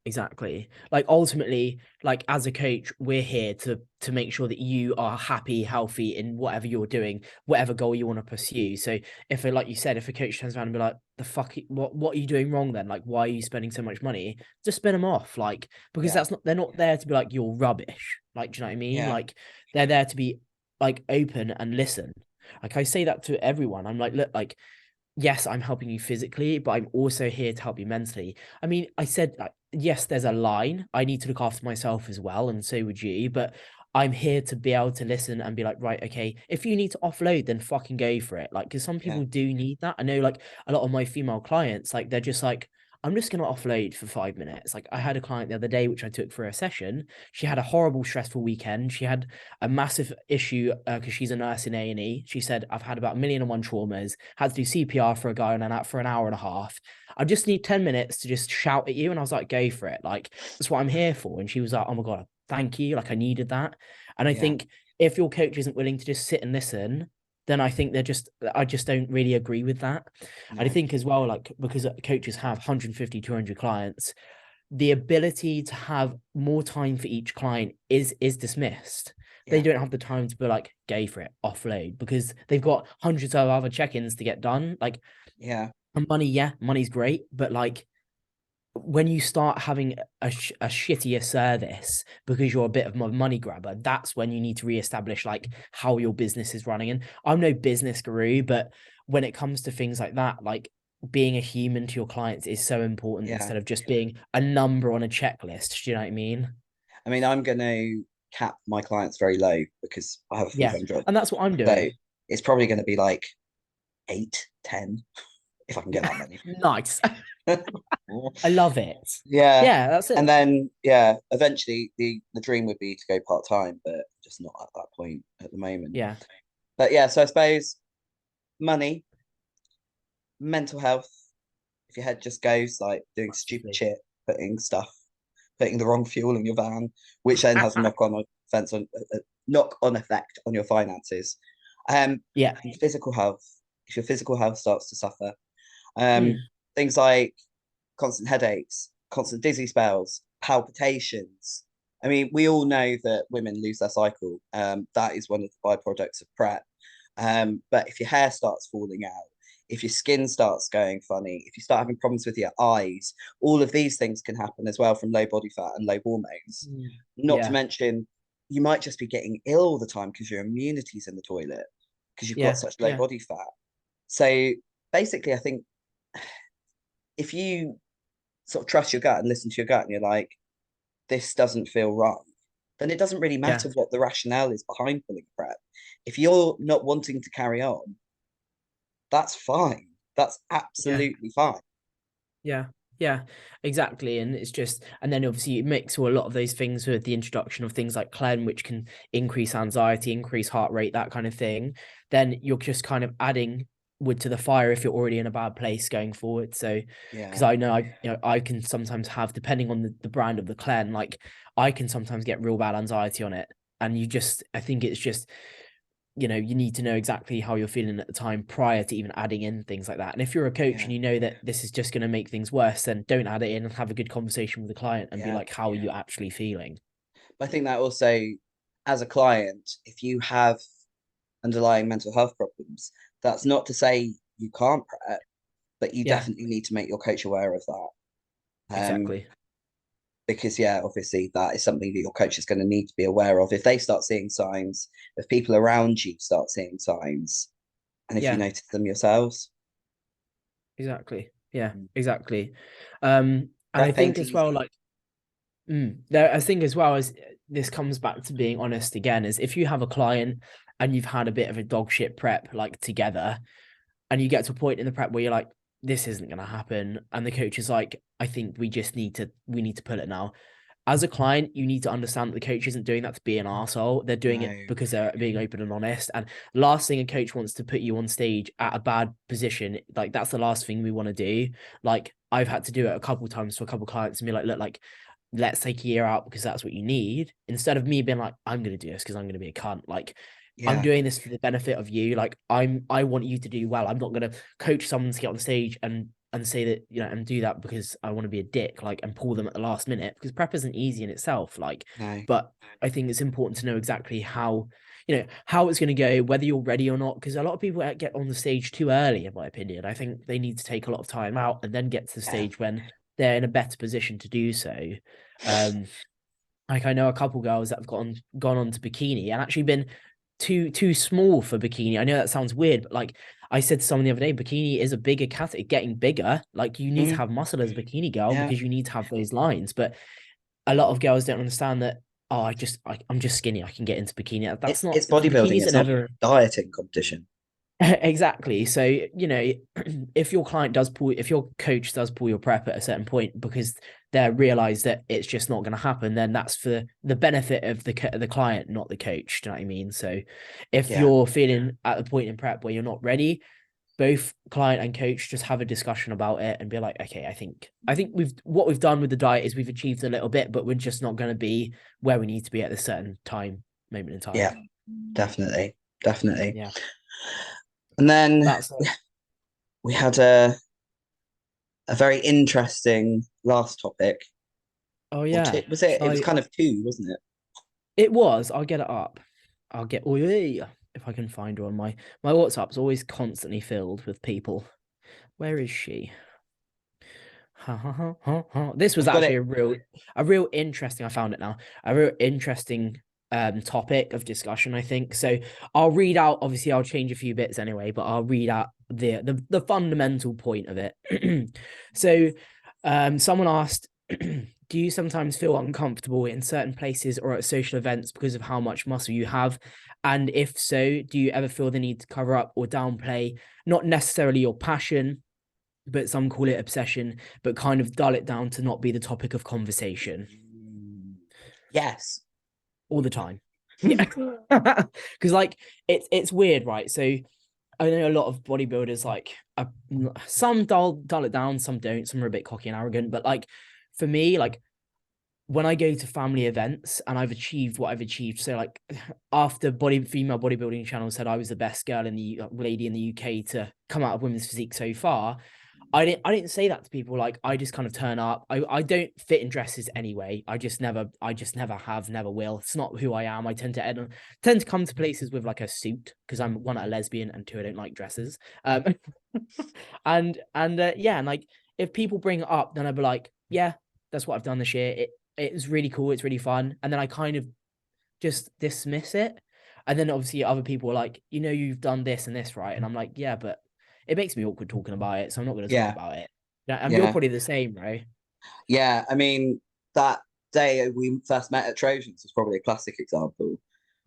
Exactly. Like ultimately, like as a coach, we're here to make sure that you are happy, healthy in whatever you're doing, whatever goal you want to pursue. So if like you said, if a coach turns around and be like, the fuck, what are you doing wrong then? Like, why are you spending so much money? Just spin them off. Like, because Yeah, they're not there to be like, you're rubbish. Like, do you know what I mean? yeah, Like, they're there to be like open and listen. Like I say that to everyone. I'm like, look, like, yes, I'm helping you physically, but I'm also here to help you mentally. I mean, I said, yes, there's a line. I need to look after myself as well, and so would you. But I'm here to be able to listen and be like, right, okay, if you need to offload, then fucking go for it. Like, because some yeah, people do need that. I know, like, a lot of my female clients, like, they're just like, I'm just going to offload for 5 minutes. Like I had a client the other day, which I took for a session. She had a horrible, stressful weekend. She had a massive issue because she's a nurse in A&E. She said, I've had about 1,000,001 traumas, had to do CPR for a guy on an for an hour and a half. I just need 10 minutes to just shout at you. And I was like, go for it. Like, that's what I'm here for. And she was like, oh my God, thank you. Like I needed that. And I Yeah. think if your coach isn't willing to just sit and listen, then I think I just don't really agree with that. No. And I think as well, like, because coaches have 150, 200 clients, the ability to have more time for each client is dismissed. They Yeah. don't have the time to be like, go for it, offload, because they've got hundreds of other check-ins to get done. Like, Yeah. money's great, but like when you start having a shittier service because you're a bit of a money grabber, that's when you need to reestablish like how your business is running. And I'm no business guru, but when it comes to things like that, like being a human to your clients is so important Yeah. instead of just being a number on a checklist. Do you know what I mean? I mean, I'm going to cap my clients very low because I have a Yeah. full-time job. And that's what I'm So doing. it's probably going to be like 8, 10, if I can get that many. Nice. I love it. Yeah. Yeah, that's it. And then, yeah, eventually the dream would be to go part-time, but just not at that point at the moment. Yeah. But yeah, so I suppose money, mental health, if your head just goes like doing stupid shit, putting the wrong fuel in your van, which then has a knock on effect on your finances. Yeah. Physical health. If your physical health starts to suffer, Mm. things like constant headaches, constant dizzy spells, palpitations. I mean, we all know that women lose their cycle. That is one of the byproducts of PrEP. But if your hair starts falling out, if your skin starts going funny, if you start having problems with your eyes, all of these things can happen as well from low body fat and low hormones. Not to Yeah. mention, you might just be getting ill all the time because your immunity's in the toilet because you've got such low Yeah. body fat. So basically, I think if you sort of trust your gut and listen to your gut and you're like, this doesn't feel right, then it doesn't really matter what the rationale is behind pulling PrEP. If you're not wanting to carry on, that's fine. That's absolutely fine. Yeah, exactly. And it's just, and then obviously you mix all a lot of those things with the introduction of things like Clen, which can increase anxiety, increase heart rate, that kind of thing. Then you're just kind of adding wood to the fire if you're already in a bad place going forward. So, because I know I can sometimes have, depending on the brand of the Clen, like I can sometimes get real bad anxiety on it. And I think it's just, you need to know exactly how you're feeling at the time prior to even adding in things like that. And if you're a coach and you know that this is just going to make things worse, then don't add it in and have a good conversation with the client and be like, how are you actually feeling? I think that also, as a client, if you have underlying mental health problems, that's not to say you can't PrEP, but you definitely need to make your coach aware of that. Exactly. Because obviously that is something that your coach is going to need to be aware of. If they start seeing signs, if people around you start seeing signs, and if you notice them yourselves. Exactly. Yeah, exactly. And I think as well, like, I think as well as this comes back to being honest again, is if you have a client and you've had a bit of a dog shit prep like together, and you get to a point in the prep where you're like, this isn't going to happen, and the coach is like, I think we need to pull it now. As a client, you need to understand that the coach isn't doing that to be an asshole. They're doing it because they're being open and honest. And last thing a coach wants to put you on stage at a bad position. Like that's the last thing we want to do. Like I've had to do it a couple of times for a couple of clients and be like, look, like let's take a year out because that's what you need. Instead of me being like, I'm going to do this because I'm going to be a cunt. Like I'm doing this for the benefit of you. Like I want you to do well. I'm not going to coach someone to get on stage and say that, and do that because I want to be a dick, like, and pull them at the last minute, because prep isn't easy in itself. Like, but I think it's important to know exactly how it's going to go, whether you're ready or not, because a lot of people get on the stage too early, in my opinion. I think they need to take a lot of time out and then get to the stage when they're in a better position to do so. Like I know a couple girls that have gone on to bikini and actually been too small for bikini. I know that sounds weird, but like I said to someone the other day, bikini is a bigger category, getting bigger. Like you need to have muscle as a bikini girl because you need to have those lines. But a lot of girls don't understand that. Oh, I'm just skinny. I can get into bikini. That's not It's bodybuilding. bikinis It's are not never dieting competition. Exactly. So, if your if your coach does pull your prep at a certain point because they realize that it's just not going to happen, then that's for the benefit of the client, not the coach. Do you know what I mean? So, if Yeah. you're feeling at the point in prep where you're not ready, both client and coach just have a discussion about it and be like, okay, I think what we've done with the diet is we've achieved a little bit, but we're just not going to be where we need to be at a certain moment in time. Yeah, definitely. Definitely. Yeah, And then that's we had a very interesting last topic. oh Or two, yeah. was it? It was So kind of two, wasn't it? it was. I'll get it up. I'll get. Oh yeah, if I can find her on my WhatsApp's always constantly filled with people. Where is she? Ha, ha, ha, ha, ha. This was I've got actually it. a real interesting. I found it now. A real interesting topic of discussion. I think so. I'll read out. Obviously, I'll change a few bits anyway, but I'll read out the fundamental point of it. So, someone asked. Do you sometimes feel uncomfortable in certain places or at social events because of how much muscle you have? And if so, do you ever feel the need to cover up or downplay not necessarily your passion, but some call it obsession, but kind of dull it down to not be the topic of conversation Yes. all the time? Yeah. Because like it's weird, right? So I know a lot of bodybuilders some dull it down, some don't, some are a bit cocky and arrogant. But like for me, like when I go to family events and I've achieved what I've achieved, so like after female bodybuilding channel said I was the best girl in the lady in the UK to come out of women's physique so far, I didn't say that to people. Like I just kind of turn up. I don't fit in dresses anyway. I just never have, never will. It's not who I am. I tend to come to places with like a suit because I'm one, a lesbian, and two, I don't like dresses. And yeah, and like if people bring it up, then I'd be like, yeah, that's what I've done this year. It's really cool. It's really fun. And then I kind of just dismiss it. And then obviously other people are like, you've done this and this, right? And I'm like, yeah, but it makes me awkward talking about it, so I'm not going to talk Yeah. about it. Yeah, and you're Yeah. probably the same, right? Yeah. I mean, that day we first met at Trojans was probably a classic example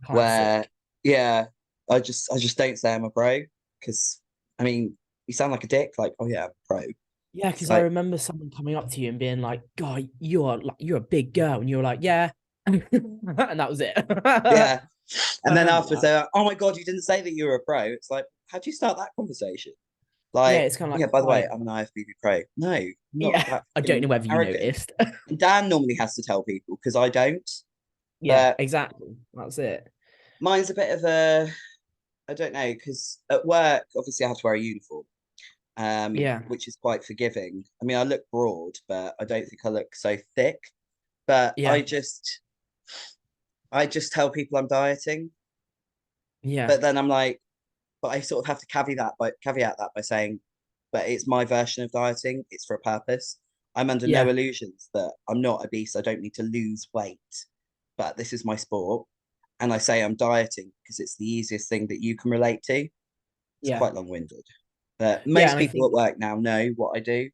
where, Classic. yeah, I just don't say I'm a pro because, I mean, you sound like a dick. Like, oh yeah, I'm a pro. Yeah, It's because I like, remember someone coming up to you and being like, "God, you're a big girl," and you're like, "Yeah," and that was it. I yeah. And then remember afterwards, that. they're like, oh my God, you didn't say that you were a pro. It's like, how'd you start that conversation? Yeah, Like, it's kind oh of yeah, like, by the way, right. I'm an IFBB pro. No, I'm not Yeah, that I don't fucking know whether you arrogant. noticed. And Dan normally has to tell people because I don't. Yeah, But exactly. That's it. mine's a bit of a, I don't know, because at work, obviously I have to wear a uniform, Yeah, which is quite forgiving. I mean, I look broad, but I don't think I look so thick. But yeah, I just tell people I'm dieting, yeah, but then I'm like, but I sort of have to caveat that by saying, but it's my version of dieting. It's for a purpose. I'm under no yeah, illusions that I'm not obese. I don't need to lose weight, but this is my sport. And I say I'm dieting because it's the easiest thing that you can relate to. It's yeah, quite long winded, but yeah. most And I people think at work now know what I do.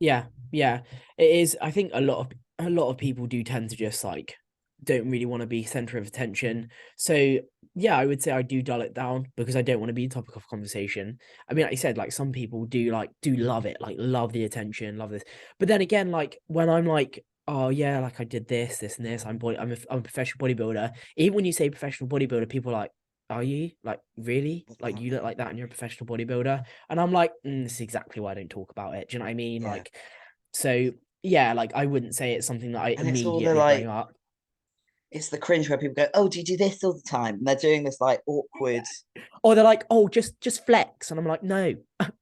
yeah, yeah. It is. I think a lot of people do tend to just like don't really want to be center of attention. So yeah, I would say I do dull it down because I don't want to be a topic of conversation. I mean, like you said, like some people do love it, like love the attention, love this. But then again, like when I'm like, oh yeah, like I did this, and this, I'm a professional bodybuilder. Even when you say professional bodybuilder, people are like, are you like really? What does Like that you look mean? like that and you're a professional bodybuilder? And I'm like, this is exactly why I don't talk about it. Do you know what I mean? Yeah, Like, so yeah, like I wouldn't say it's something that I and it's all the immediately bring like, up. it's the cringe where people go, "Oh, do you do this all the time?" And they're doing this like awkward, Or they're like, oh, just flex. And I'm like, no,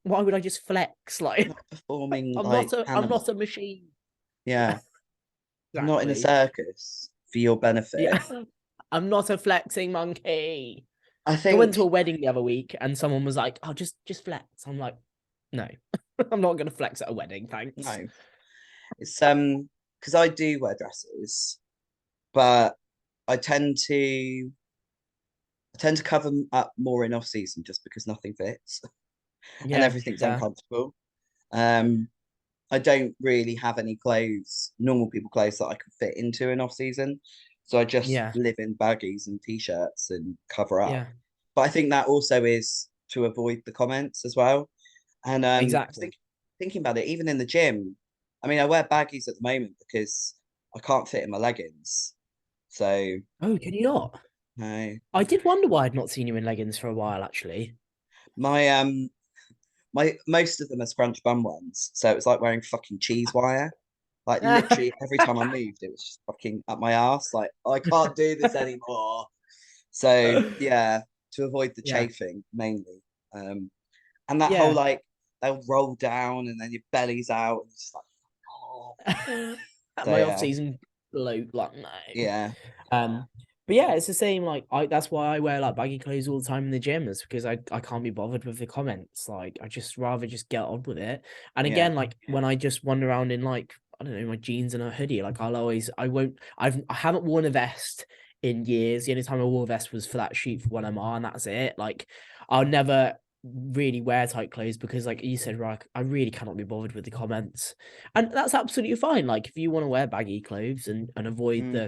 why would I just flex? Like, not performing I'm like not a I'm not a animal. machine. Yeah, I'm not in a Exactly. circus for your benefit. Yeah. I'm not a flexing monkey. I I went think to a wedding the other week and someone was like, oh, just flex. I'm like, no, I'm not gonna flex at a wedding, thanks. no, it's because I do wear dresses, but I tend to cover up more in off season just because nothing fits and Yeah, everything's yeah, uncomfortable. Um, I don't really have any clothes, normal people clothes that I could fit into in off season. So I just yeah, live in baggies and t-shirts and cover up. yeah, But I think that also is to avoid the comments as well. And Exactly. thinking about it, even in the gym, I mean, I wear baggies at the moment because I can't fit in my leggings. So Oh, can you not? no, I did wonder why I'd not seen you in leggings for a while, actually. my my most of them are scrunch bum ones, so it was like wearing fucking cheese wire. Like literally every time I moved, it was just fucking up my ass. Like I can't do this anymore. So yeah, to avoid the Yeah. chafing mainly. And that whole Yeah. like they'll roll down and then your belly's out and it's just like oh. At So my off yeah, season bloke, like no. yeah, Um, but yeah, it's the same. Like that's why I wear like baggy clothes all the time in the gym, is because I can't be bothered with the comments. Like I just rather just get on with it. And yeah. again, like when I just wander around in like I don't know my jeans and a hoodie, like I haven't worn a vest in years. The only time I wore a vest was for that shoot for one MR, and that's it. Like I'll never really wear tight clothes because like you said, right, I really cannot be bothered with the comments. And that's absolutely fine. Like if you want to wear baggy clothes and avoid Mm,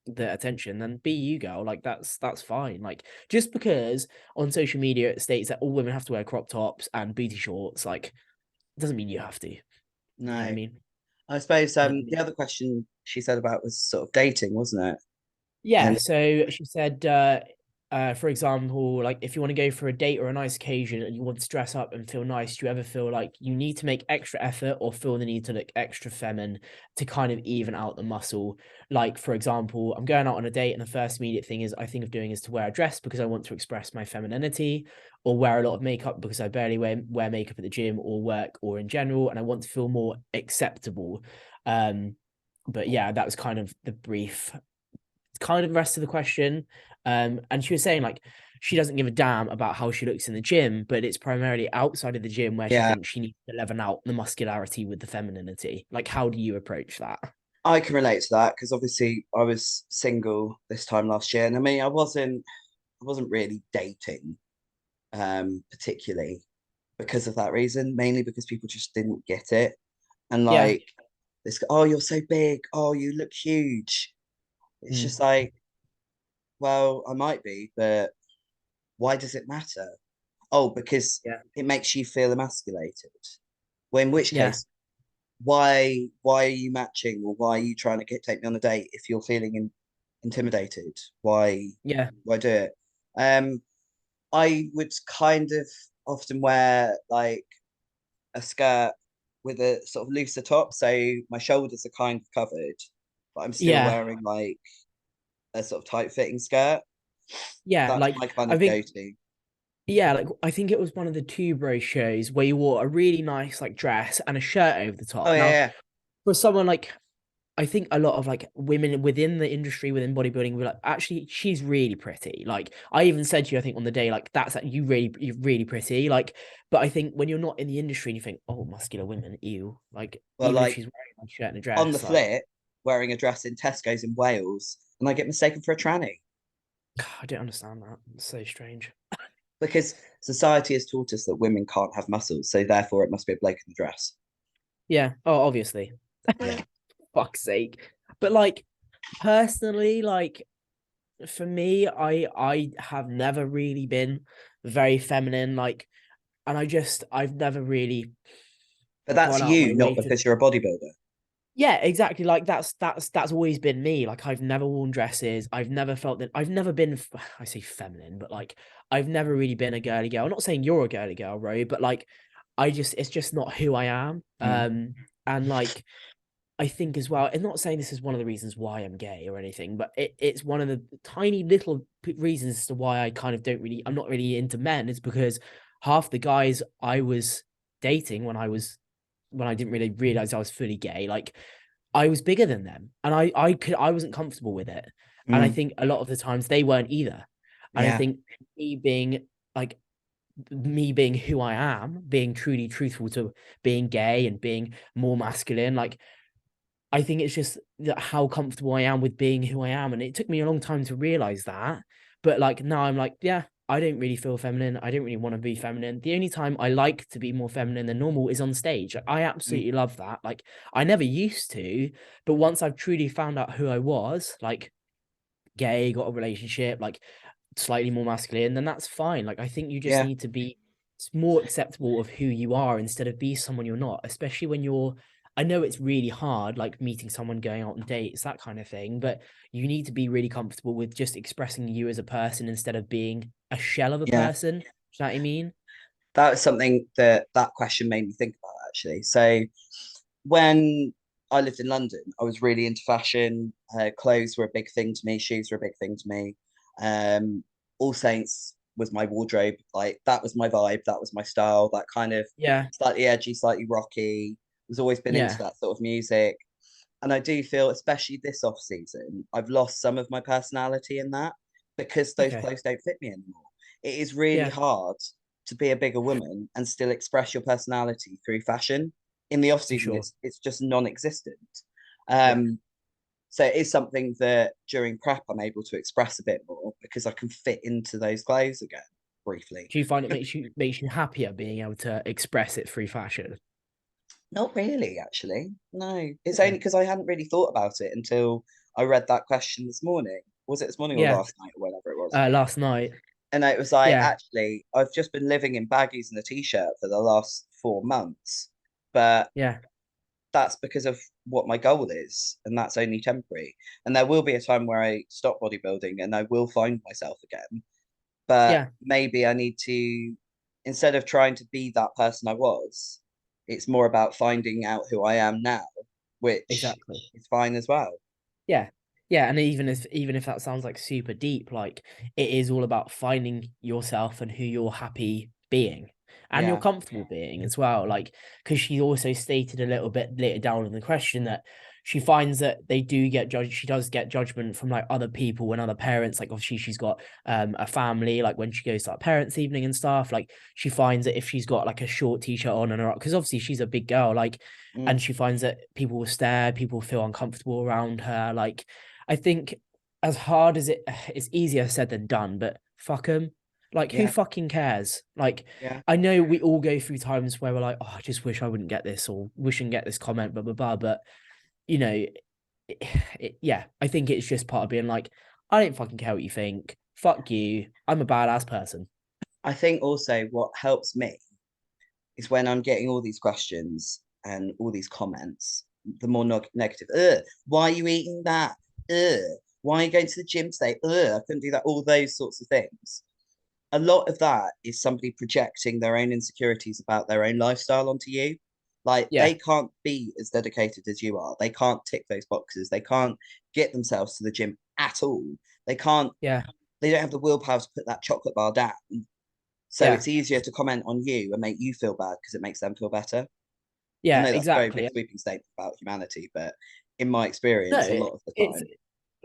the attention, then be you, girl. Like that's fine. Like just because on social media it states that all women have to wear crop tops and booty shorts, like doesn't mean you have to. You know what I no. mean? I suppose Um, the other question she said about was sort of dating, wasn't it? Yeah, And so she said, for example, like if you want to go for a date or a nice occasion and you want to dress up and feel nice, do you ever feel like you need to make extra effort or feel the need to look extra feminine to kind of even out the muscle? Like, for example, I'm going out on a date and the first immediate thing is I think of doing is to wear a dress because I want to express my femininity, or wear a lot of makeup because I barely wear makeup at the gym or work or in general, and I want to feel more acceptable. Um, but yeah, that was kind of the brief kind of the rest of the question. And she was saying like she doesn't give a damn about how she looks in the gym, but it's primarily outside of the gym where she yeah, thinks she needs to level out the muscularity with the femininity. Like, how do you approach that? I can relate to that because obviously I was single this time last year, and I mean I wasn't really dating particularly because of that reason, mainly because people just didn't get it. And Yeah. like this, oh, you're so big, oh, you look huge. It's Mm. just like, well, I might be, but why does it matter? Oh, because Yeah. it makes you feel emasculated. Well, in which Yeah. case, why are you matching or why are you trying to take me on a date if you're feeling intimidated? Yeah. Why do it? Um, I would kind of often wear like a skirt with a sort of looser top, so my shoulders are kind of covered, but I'm still Yeah. wearing like a sort of tight fitting skirt. Yeah. That's Like, my kind I of think, go-to. yeah, like, I think it was one of the two bro shows where you wore a really nice, like, dress and a shirt over the Oh top. Now, yeah, for someone like I think a lot of like women within the industry within bodybuilding were like, actually, she's really pretty. Like I even said to you, I think on the day, like that's like you're really pretty. Like, but I think when you're not in the industry and you think, oh, muscular women, ew. Like well, even if like she's wearing a shirt and a on the dress, like flip, wearing a dress in Tesco's in Wales, and I get mistaken for a tranny I don't understand that. It's so strange. because society has taught us that women can't have muscles, so therefore it must be a bloke in the dress. Yeah. Oh, obviously. Yeah, Fuck's sake. But like personally, like for me, I have never really been very feminine. Like, and I've never really but that's gone out my you, not way to because you're a bodybuilder. yeah, exactly. Like that's always been me. Like I've never worn dresses. I've never felt that I've never been I say feminine, but like I've never really been a girly girl. I'm not saying you're a girly girl, Ro, but like I just it's just not who I am. Mm, And like I think as well, and not saying this is one of the reasons why I'm gay or anything, but it's one of the tiny little reasons as to why I kind of I'm not really into men is because half the guys I was dating when I didn't really realize I was fully gay, like I was bigger than them, and I wasn't comfortable with it, and I mm, think a lot of the times they weren't either, and I yeah. think me being like me being who I am, being truly truthful to being gay and being more masculine, like I think it's just that how comfortable I am with being who I am. And it took me a long time to realize that. But like now I'm like, yeah, I don't really feel feminine. I don't really want to be feminine. The only time I like to be more feminine than normal is on stage. Like, I Mm, absolutely love that. Like I never used to, but once I've truly found out who I was, like gay, got a relationship, like slightly more masculine, then that's fine. Like, I think you just Yeah. need to be more acceptable of who you are instead of be someone you're not, especially when you're, I know it's really hard, like meeting someone, going out on dates, that kind of thing, but you need to be really comfortable with just expressing you as a person instead of being a shell of a Yeah. person. Do you know what I mean? That was something that question made me think about, actually. So when I lived in London, I was really into fashion. Clothes were a big thing to me. Shoes were a big thing to me. Um, All Saints was my wardrobe. Like, that was my vibe. That was my style. That kind of Yeah. slightly edgy, slightly rocky. Was always been into Yeah. that sort of music. And I do feel, especially this off season, I've lost some of my personality in that because those Okay. clothes don't fit me anymore. It is really Yeah, hard to be a bigger woman and still express your personality through fashion. In the off for season, sure. it's just non-existent. Yeah. Um, so it is something that during prep I'm able to express a bit more because I can fit into those clothes again briefly. Do you find it makes you happier being able to express it through fashion? Not really, actually. No, it's only Okay. because I hadn't really thought about it until I read that question this morning. Was it this morning or Yeah. last night or whenever it was? Last night. And it was like, Yeah. actually, I've just been living in baggies and a t-shirt for the last 4 months, but Yeah. that's because of what my goal is, and that's only temporary. And there will be a time where I stop bodybuilding and I will find myself again. But Yeah. maybe I need to, instead of trying to be that person I was, it's more about finding out who I am now, which Exactly. is fine as well. Yeah. Yeah. And even if that sounds like super deep, like it is all about finding yourself and who you're happy being and you're Yeah. comfortable being as well. Like, because she also stated a little bit later down in the question that she finds that they do get judged. She does get judgment from like other people and other parents. Like, obviously she's got a family, like when she goes to like parents' evening and stuff, like she finds that if she's got like a short t-shirt on and her, because obviously she's a big girl, like, Mm. and she finds that people will stare, people feel uncomfortable around her. Like, I think as hard as it's easier said than done, but fuck them. Like, who Yeah. fucking cares? Like, Yeah. I know we all go through times where we're like, oh, I just wish I wouldn't get this, or wish I didn't get this comment, blah blah blah. But you know, yeah, I think it's just part of being like, I don't fucking care what you think. Fuck you. I'm a badass person. I think also what helps me is when I'm getting all these questions and all these comments, the more negative. Why are you eating that? Why are you going to the gym today? I couldn't do that. All those sorts of things. A lot of that is somebody projecting their own insecurities about their own lifestyle onto you. Like, Yeah, they can't be as dedicated as you are. They can't tick those boxes. They can't get themselves to the gym at all. They can't, yeah, they don't have the willpower to put that chocolate bar down. So yeah, it's easier to comment on you and make you feel bad because it makes them feel better. I yeah, know that's a very big exactly. sweeping statement about humanity, but in my experience, a No, lot of the it's time,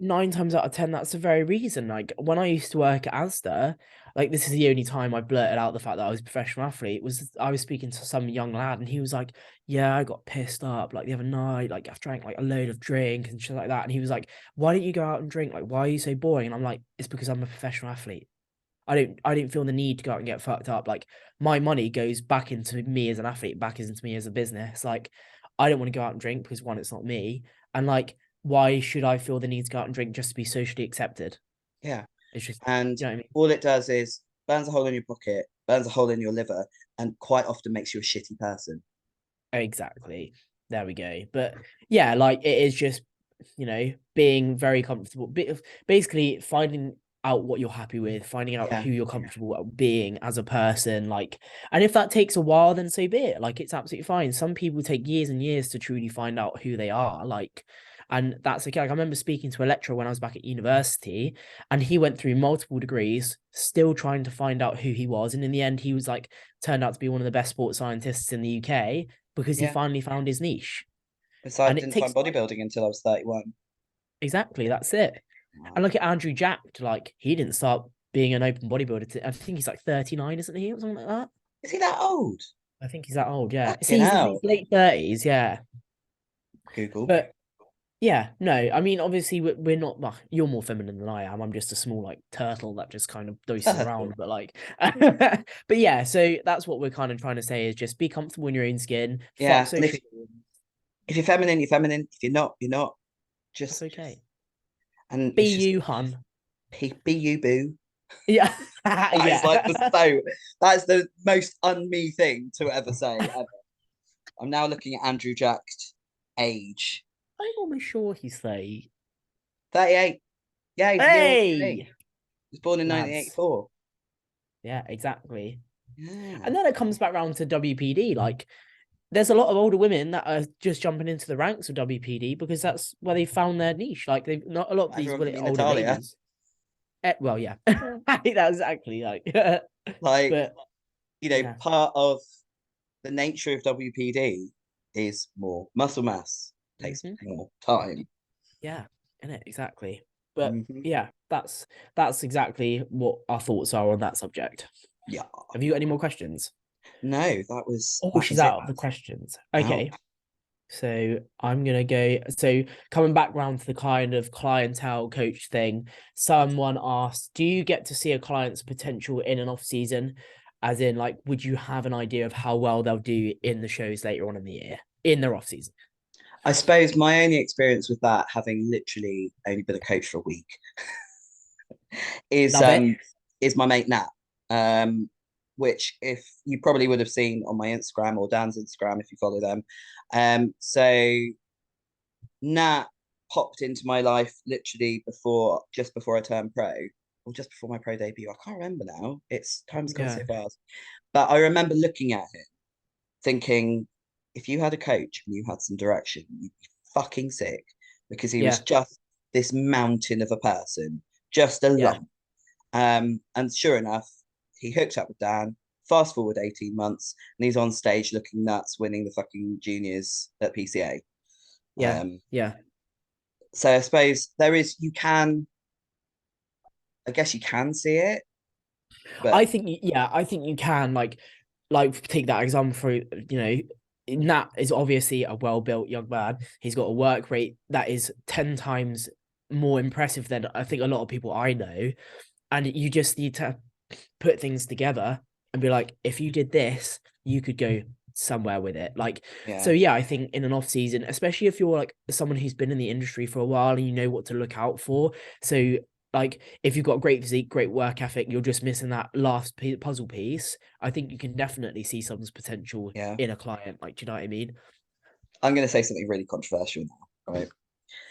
9 times out of 10, that's the very reason. Like, when I used to work at Asda, like, this is the only time I blurted out the fact that I was a professional athlete. Was I was speaking to some young lad and he was like, yeah, I got pissed up like the other night, like I drank like a load of drink and shit like that. And he was like, why don't you go out and drink? Like, why are you so boring? And I'm like, it's because I'm a professional athlete. I don't feel the need to go out and get fucked up. Like, my money goes back into me as an athlete, back into me as a business. Like, I don't want to go out and drink because, one, it's not me. And like, why should I feel the need to go out and drink just to be socially accepted? yeah. It's just, And you know what I mean? all it does is burns a hole in your pocket, burns a hole in your liver, and quite often makes you a shitty person. Exactly. There we go. But yeah, like, it is just, being very comfortable. Basically finding out what you're happy with, finding out Yeah. who you're comfortable being as a person. Like, and if that takes a while, then so be it. Like, it's absolutely fine. Some people take years and years to truly find out who they are. Like, and that's okay. Like, I remember speaking to a lecturer when I was back at university, and he went through multiple degrees, still trying to find out who he was. And in the end, he was like, turned out to be one of the best sports scientists in the UK because he Yeah. finally found his niche. So I And it didn't find takes time. bodybuilding until I was 31. Exactly, that's it. And Wow. look at Andrew Jack, like, he didn't start being an open bodybuilder. I think he's like 39, isn't he? Or something like that. Is he that old? I think he's that old, yeah. See, Fucking he's in his hell. late 30s, yeah. Google. But yeah, no, I mean, obviously, we're not, well, you're more feminine than I am. I'm just a small, like, turtle that just kind of doses around. But, like, but yeah, so that's what we're kind of trying to say is just be comfortable in your own skin. Fuck Yeah. And social. if you're feminine, you're feminine. If you're not, you're not. That's Just okay. and Be it's just you, hun. be you, boo. Yeah. That is like that's the most un-me thing to ever say ever. I'm now looking at Andrew Jack's age. I'm almost sure he's 30. 38. Yeah, he's a year older than me. Hey, He was born in lads. 1984. Yeah, exactly. Yeah. And then it comes back around to WPD. Like, there's a lot of older women that are just jumping into the ranks of WPD because that's where they found their niche. Like, they've not a lot of these Everyone can be older Natalia. ladies. Well, yeah, I think that's exactly like, Like, but yeah, part of the nature of WPD is more muscle mass, takes hmm more time. yeah, in it exactly. But Mhm. yeah, that's exactly what our thoughts are on that subject. Yeah. Have you got any more questions? No, that was Oh, that she's was it, out of the lads. questions. Out. Okay. So I'm gonna go. So coming back round to the kind of clientele coach thing, someone asked, do you get to see a client's potential in an off season? As in, like, would you have an idea of how well they'll do in the shows later on in the year, in their off season? I suppose my only experience with that, having literally only been a coach for a week, is Love it. is my mate Nat. Um, which if you probably would have seen on my Instagram or Dan's Instagram if you follow them. So Nat popped into my life literally just before I turned pro, or just before my pro debut. I can't remember now. It's time's gone so Yeah. fast. But I remember looking at him, thinking, if you had a coach and you had some direction, you'd be fucking sick because he was Yeah. just this mountain of a person, just a Yeah. lump. And sure enough, he hooked up with Dan. Fast forward 18 months, and he's on stage looking nuts, winning the fucking juniors at PCA. Yeah. Yeah. So I suppose I guess you can see it, but I think you can take that example for, Nat is obviously a well-built young man. He's got a work rate that is 10 times more impressive than I think a lot of people I know. And you just need to put things together and be like, if you did this, you could go somewhere with it. Like, so yeah, yeah, I think in an off season, especially if you're like someone who's been in the industry for a while and you know what to look out for. So like if you've got great physique, great work ethic, you're just missing that last puzzle piece. I think you can definitely see someone's potential yeah. in a client. Like, do you know what I mean? I'm going to say something really controversial now, right?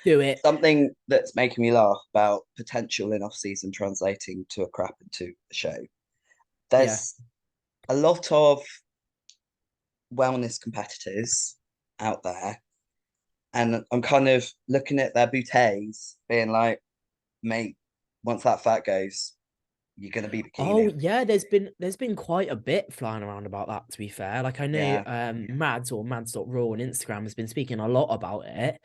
Do it. Something that's making me laugh about potential in off season translating to a crap into a show. Yeah. There's a lot of wellness competitors out there, and I'm kind of looking at their bouteilles, being like, mate, once that fat goes, you're going to be Oh bikini. yeah, there's been quite a bit flying around about that, to be fair. Like I know Yeah, Mads or Mads.raw on Instagram has been speaking a lot about it.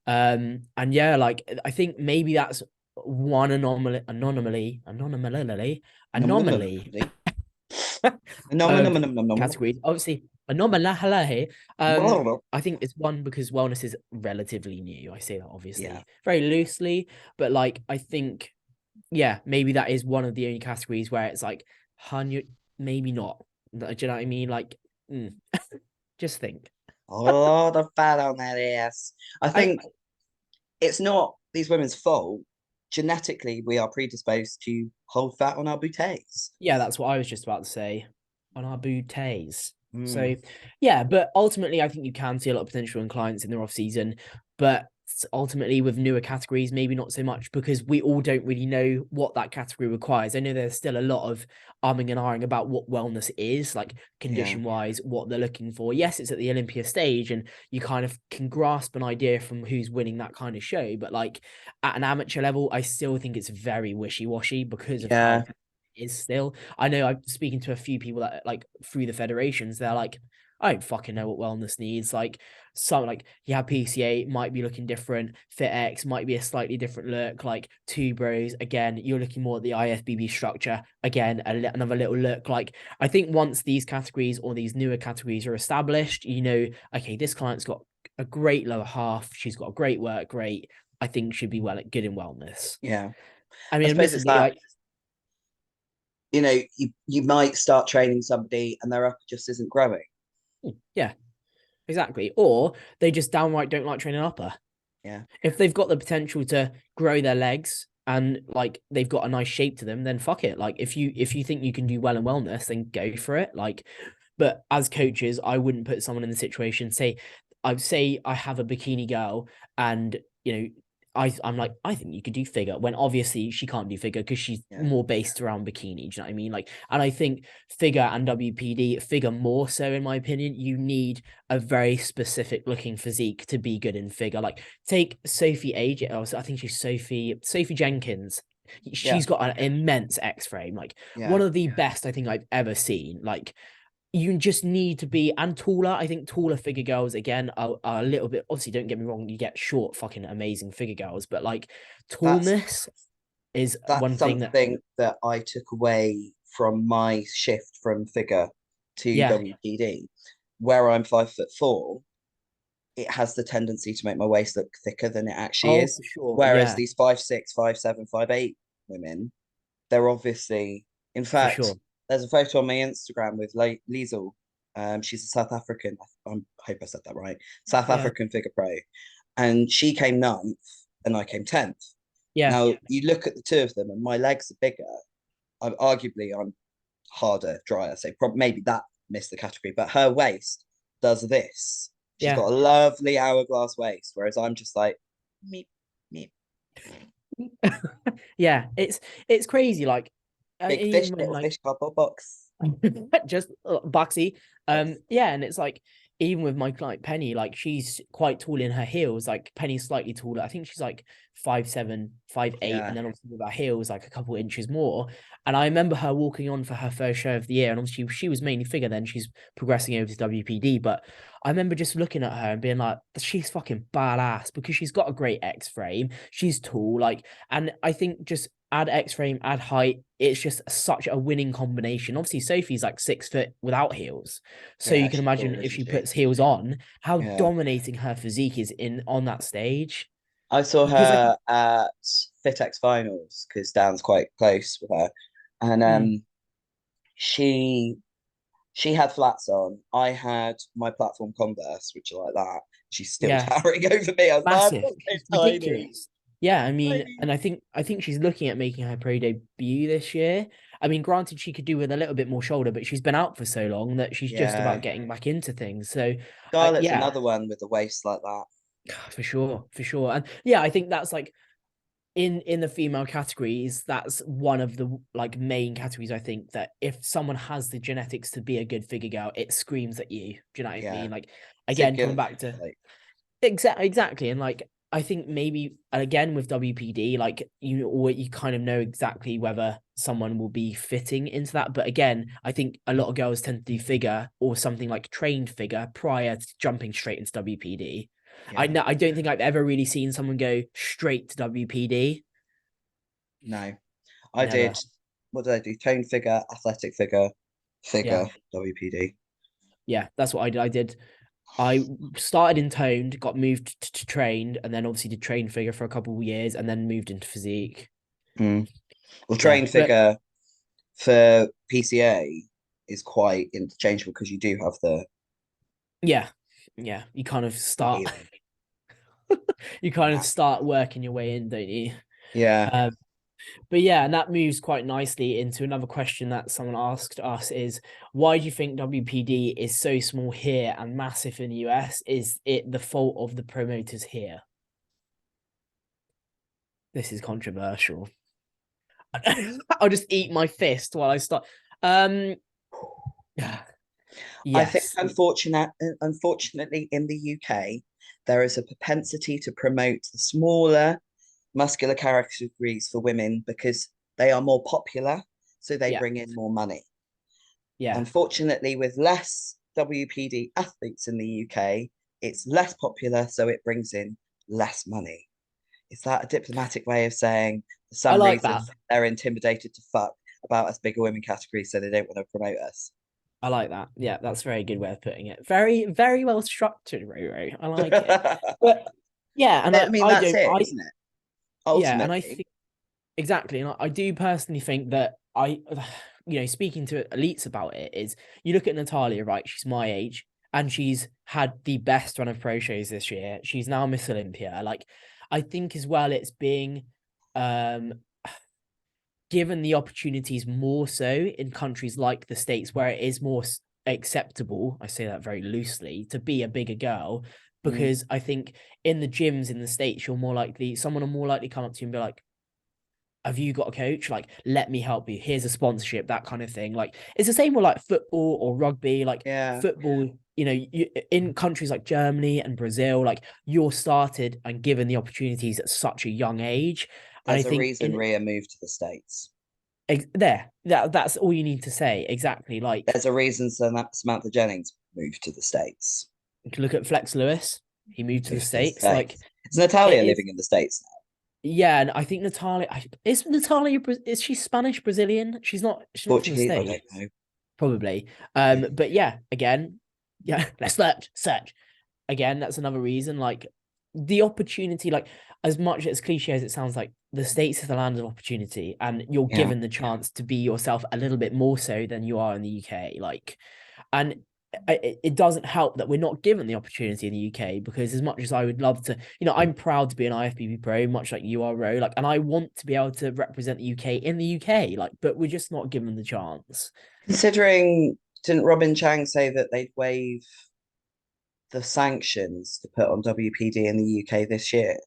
And yeah, like I think maybe that's one anomaly nom nom of nom nom nom categories. Obviously, anomaly. nom. I think it's one because wellness is relatively new. I say that Yeah, obviously very loosely, but like I think yeah, maybe that is one of the only categories where it's like 100, maybe not. Do you know what I mean? Like, mm, just think. a lot of fat on that ass. I I think it's not these women's fault. Genetically, we are predisposed to hold fat on our bouteilles. Yeah, that's what I was just about to say on our bouteilles. Mm, So yeah, but ultimately I think you can see a lot of potential in clients in their off season, but ultimately with newer categories, maybe not so much because we all don't really know what that category requires. I know there's still a lot of arming and ahhing about what wellness is, like yeah, condition wise, what they're looking for. Yes, it's at the Olympia stage and you kind of can grasp an idea from who's winning that kind of show, but like at an amateur level, I still think it's very wishy-washy because of yeah, how is still. I know I'm speaking to a few people that like through the federations, they're like, I don't fucking know what wellness needs. Like some like yeah, PCA might be looking different, Fit X might be a slightly different look, like two bros, again, you're looking more at the IFBB structure, again, another little look. Like I think once these categories or these newer categories are established, you know, okay, this client's got a great lower half, she's got a great work rate, I think should be well good in wellness. yeah. I I mean, suppose it's admittedly, that, like you might start training somebody and their upper just isn't growing. yeah, exactly. Or they just downright don't like training upper. Yeah, If they've got the potential to grow their legs, and like they've got a nice shape to them, then fuck it. Like if you think you can do well in wellness, then go for it. Like, but as coaches, I wouldn't put someone in the situation, I'd say I have a bikini girl and I'm like, I think you could do figure, when obviously she can't do figure because she's Yeah. more based around bikini. Do you know what I mean? Like, and I think figure and WPD, figure more so, in my opinion, you need a very specific looking physique to be good in figure. Like, take Sophie Age. I think she's Sophie Jenkins. Yeah. She's got an immense X frame, like Yeah. one of the best I think I've ever seen. Like, you just need to be, and taller. I think taller figure girls again are a little bit, obviously don't get me wrong, you get short fucking amazing figure girls, but like That's tallness is that's one thing that, something that I took away from my shift from figure to yeah, WPD, where I'm 5'4". It has the tendency to make my waist look thicker than it actually oh is. for sure, Whereas yeah, these 5'6", 5'7", 5'8" women, they're obviously, in for fact, sure, there's a photo on my Instagram with Liesel. She's a South African, I hope I said that right, South yeah, African figure pro. And she came ninth and I came 10th. yeah, Now, you look at the two of them and my legs are bigger. I'm harder, drier. So maybe that missed the category, but her waist does this. She's yeah. got a lovely hourglass waist, whereas I'm just like, meep, meep. Yeah, it's crazy. Like, Big fish, even when little like fish, cardboard box. just boxy. Yes. Yeah, and it's like even with my client Penny, like she's quite tall in her heels. Like Penny's slightly taller. I think she's like 5'7", 5'8", Yeah. and then obviously with her heels like a couple inches more. And I remember her walking on for her first show of the year, and obviously she was mainly figure then. She's progressing over to WPD, but I remember just looking at her and being like, she's fucking badass because she's got a great X frame. She's tall, like, and I think just add X frame, add height. It's just such a winning combination. Obviously, Sophie's like 6 foot without heels, so you Yeah, can she's imagine tall, if isn't she she? puts heels on, how Yeah. dominating her physique is in on that stage. I saw Because like, her at FitX finals because Dan's quite close with her. And mm, she she had flats on. I had my platform Converse, which are like that. She's still yeah, towering over me. I was like, I'm massive, not so it's tiny. ridiculous. Yeah, I mean, Tiny. and I think she's looking at making her pro debut this year. I mean, granted, she could do with a little bit more shoulder, but she's been out for so long that she's just about Yeah. getting back into things. So, Scarlett's yeah, another one with a waist like that. for sure, for sure, and yeah, I think that's like in the female categories, that's one of the like main categories. I think that if someone has the genetics to be a good figure girl, it screams at you. Do you know what I Yeah. mean? Like, again, coming Particularly back to like exactly, and like I think maybe, and again with WPD, like you kind of know exactly whether someone will be fitting into that. But again, I think a lot of girls tend to do figure or something like trained figure prior to jumping straight into WPD. yeah. I don't think I've ever really seen someone go straight to WPD. No. I Never. did what did I do? Tone figure, athletic figure, Yeah. figure, WPD. Yeah. That's what I did. I started in toned, got moved to trained, and then obviously did train figure for a couple of years and then moved into physique. Mm. Well, Yeah. train But figure for PCA is quite interchangeable because you do have the yeah. Yeah. You kind of start healing. you kind of Yeah. start working your way in, don't you? Yeah. Um, but yeah, and that moves quite nicely into another question that someone asked us is, why do you think WPD is so small here and massive in the US? Is it the fault of the promoters here? This is controversial. I'll just eat my fist while I start. Um, I think yes, unfortunately in the UK, there is a propensity to promote the smaller muscular categories for women because they are more popular, so they yeah, bring in more money. yeah. Unfortunately, with less WPD athletes in the UK, it's less popular, so it brings in less money. Is that a diplomatic way of saying for I some like reason that. they're intimidated to fuck about us bigger women category, so they don't want to promote us? I like that. Yeah, that's a very good way of putting it. Very, very well structured, Ray Ray. I like it. But yeah, and I mean, I that's don't it, I isn't it? yeah, and I Ultimately, think exactly, and I do personally think that speaking to elites about it is, you look at Natalia, right? She's my age and she's had the best run of pro shows this year. She's now Miss Olympia. Like, I think as well, it's being um given the opportunities more so in countries like the States where it is more acceptable, I say that very loosely, to be a bigger girl, because I think in the gyms in the States, someone will more likely come up to you and be like, have you got a coach? Like, let me help you. Here's a sponsorship, that kind of thing. Like, it's the same with like football or rugby. Like Yeah. football, in countries like Germany and Brazil, like you're started and given the opportunities at such a young age. And I There's a think reason Rhea moved to the States. that's all you need to say. Exactly. Like, There's a reason Samantha Jennings moved to the States. you can look at Flex Lewis. He moved to the States. Like, is Natalia it is. living in the States now? Yeah, and I think Natalia is she Spanish Brazilian? She's not from the Portuguese? I States. don't know. Probably. But yeah, again, yeah, let's search. Again, that's another reason. Like the opportunity, like as much as cliche as it sounds, like the States is the land of opportunity, and you're given the chance to be yourself a little bit more so than you are in the UK. Like, and it doesn't help that we're not given the opportunity in the UK, because as much as I would love to, I'm proud to be an IFBB pro, much like you are, Ro, like, and I want to be able to represent the UK in the UK, like, but we're just not given the chance. Considering, didn't Robin Chang say that they'd waive the sanctions to put on WPD in the UK this year?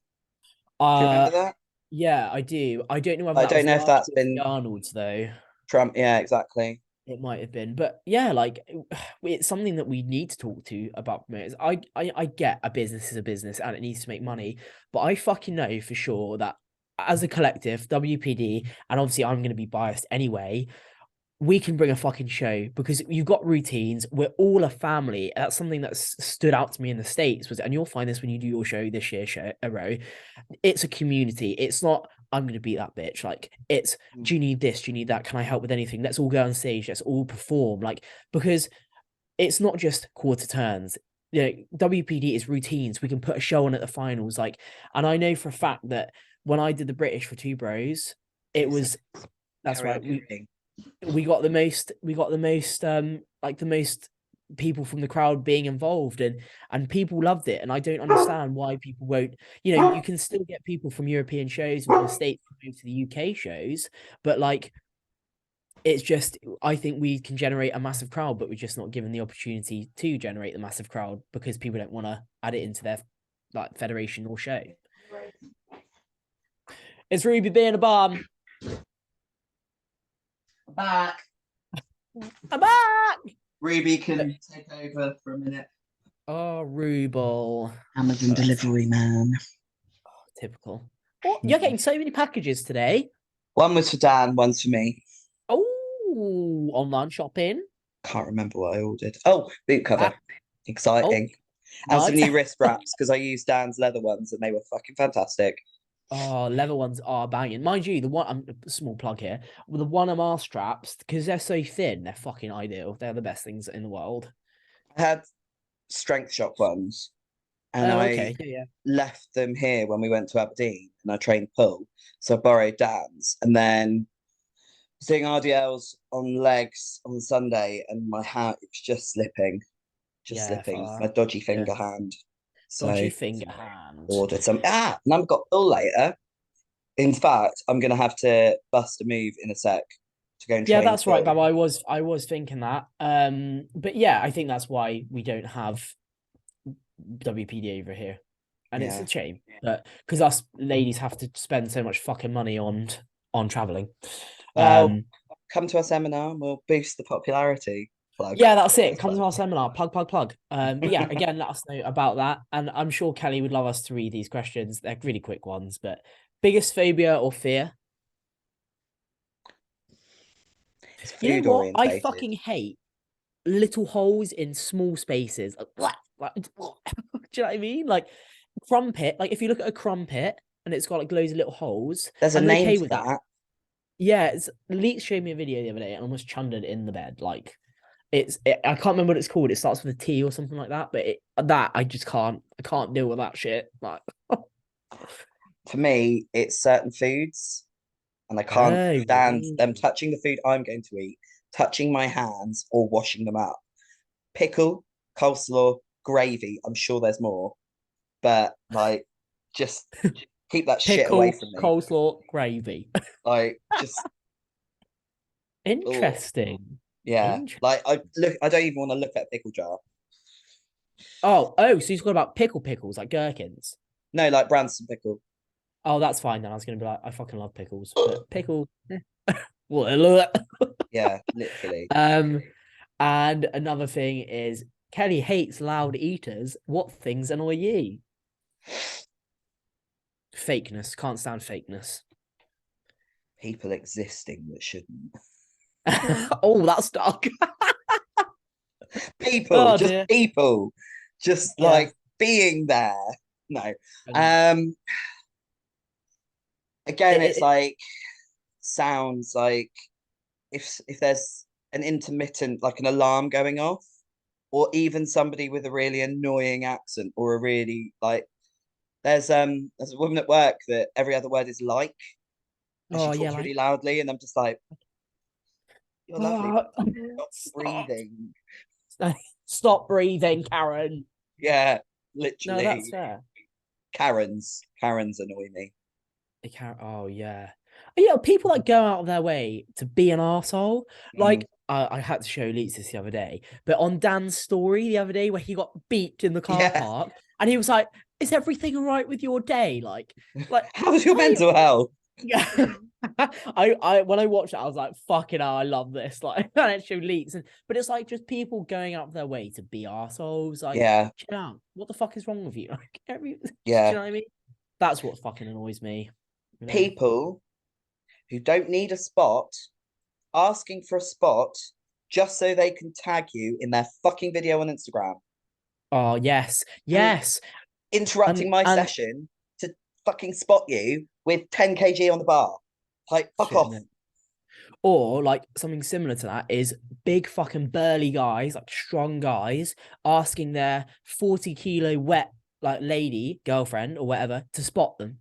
Do you remember that? Yeah, I do. I don't know whether I that was don't know if last that's year for been the Arnolds though. Trump. Yeah, exactly. It might have been, but yeah, like it's something that we need to talk to about promoters. I get a business is a business and it needs to make money, but I fucking know for sure that as a collective, WPD, and obviously I'm going to be biased anyway, we can bring a fucking show because you've got routines. We're all a family. That's something that stood out to me in the States and you'll find this when you do your show this year, Row. It's a community. It's not, I'm going to beat that bitch. Like, it's, do you need this? Do you need that? Can I help with anything? Let's all go on stage. Let's all perform. Like, because it's not just quarter turns. WPD is routines. We can put a show on at the finals. Like, and I know for a fact that when I did the British for Two Bros, it was, that's right. We got the most like the most people from the crowd being involved, and people loved it, and I don't understand why people won't. You can still get people from European shows and from the States to move to the UK shows, but like it's just, I think we can generate a massive crowd, but we're just not given the opportunity to generate the massive crowd because people don't want to add it into their like federation or show. It's Ruby being a bomb. Back. I'm back. Ruby can take over for a minute. Oh, Ruble. Amazon delivery man. Oh, typical. Oh, you're getting so many packages today. One was for Dan, one's for me. Oh, online shopping. Can't remember what I ordered. Oh, boot cover. Exciting. And some nice. new wrist wraps because I used Dan's leather ones and they were fucking fantastic. Oh, leather ones are banging. Mind you, the one, I'm a small plug here, with the one MR straps, because they're so thin, they're fucking ideal. They're the best things in the world. I had Strength Shop ones and I left them here when we went to Aberdeen and I trained pull. So I borrowed Dan's and then doing RDLs on legs on Sunday and my hand, it was just slipping. My dodgy finger hand. So dodgy finger hand. Ordered some. And I've got pull later. In fact, I'm gonna have to bust a move in a sec to go and train. Yeah, that's right, Bab. I was thinking that. But yeah, I think that's why we don't have WPD over here. And it's a shame. But because us ladies have to spend so much fucking money on traveling. Well, come to our seminar and we'll boost the popularity. Plug. Yeah, that's it. Come to our seminar. Plug. But yeah, again, let us know about that. And I'm sure Kelly would love us to read these questions. They're really quick ones, but biggest phobia or fear? You know what? I fucking hate little holes in small spaces. Like, do you know what I mean? Like crumpet. Like if you look at a crumpet and it's got like loads of little holes, there's a name for that. Yeah, Leeks showed me a video the other day and almost chundered in the bed. Like I can't remember what it's called. It starts with a T or something like that. But I just can't. I can't deal with that shit. Like for me, it's certain foods, and I can't stand them touching the food I'm going to eat, touching my hands or washing them up. Pickle, coleslaw, gravy. I'm sure there's more, but like just Keep that shit Pickle, away from me. coleslaw, gravy. Like, just Interesting. yeah. Like, I don't even want to look at a pickle jar. Oh, so you've got about pickles, like gherkins. No, like Branston pickle. Oh, that's fine then. I was gonna be like, I fucking love pickles, but pickle. What? Yeah, literally. And another thing is Kelly hates loud eaters. What things annoy you? Fakeness. Can't stand fakeness. People existing that shouldn't. Oh, that's dark. People, just dear. people, just Yeah. like being there. No. Again, it's like sounds like if there's an intermittent, like an alarm going off, or even somebody with a really annoying accent, or a really like there's a woman at work that every other word is like, and she Oh yeah, talks really loudly, and I'm just like, you're lovely. Stop breathing. Stop breathing, Karen. Yeah, No, literally. that's fair. Karens annoy me. Oh yeah. Yeah, people that go out of their way to be an arsehole. Like I had to show Leeds this the other day, but on Dan's story the other day where he got beeped in the car park, and he was like, "Is everything all right with your day?" Like how's your mental health? Yeah. I when I watched it, I was like, fucking hell, I love this. Like, and it showed leaks, but it's like just people going out of their way to be assholes. Like, chill out. What the fuck is wrong with you? Like, do you know what I mean? That's what fucking annoys me. You know? People who don't need a spot asking for a spot just so they can tag you in their fucking video on Instagram. Oh yes, yes. Interrupting my session to fucking spot you with 10 kg on the bar. Like, fuck off. Or like something similar to that is big fucking burly guys, like strong guys, asking their 40-kilo wet like lady, girlfriend, or whatever to spot them.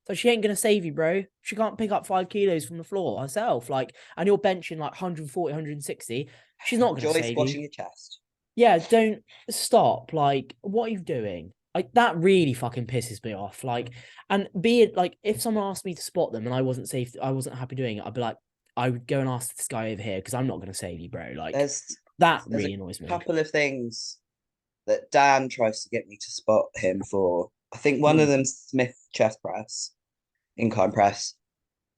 So she ain't gonna save you, bro. She can't pick up 5 kilos from the floor herself. Like, and you're benching like 140, 160. She's not gonna save squashing you. your chest. Yeah, don't stop. Like, what are you doing? Like, that really fucking pisses me off. Like, and be it like if someone asked me to spot them and I wasn't safe, I wasn't happy doing it, I'd be like, I would go and ask this guy over here because I'm not gonna save you, bro. Like, that really annoys me. A couple of things that Dan tries to get me to spot him for. I think one of them Smith chest press, incline press,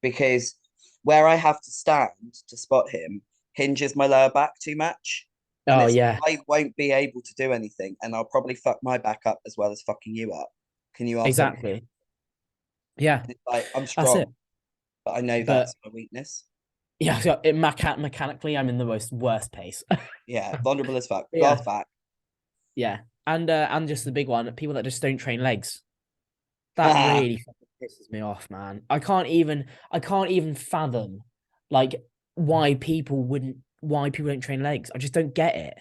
because where I have to stand to spot him hinges my lower back too much. Oh yeah, I won't be able to do anything, and I'll probably fuck my back up as well as fucking you up. Can you ask exactly? Him? Yeah, like I'm strong, but I know that's my weakness. Yeah, so mechanically, I'm in the worst pace. Yeah, vulnerable as fuck. Yeah. Glass back. Yeah, and just the big one, people that just don't train legs. That really fucking pisses me off, man. I can't even fathom like why people don't train legs. I just don't get it.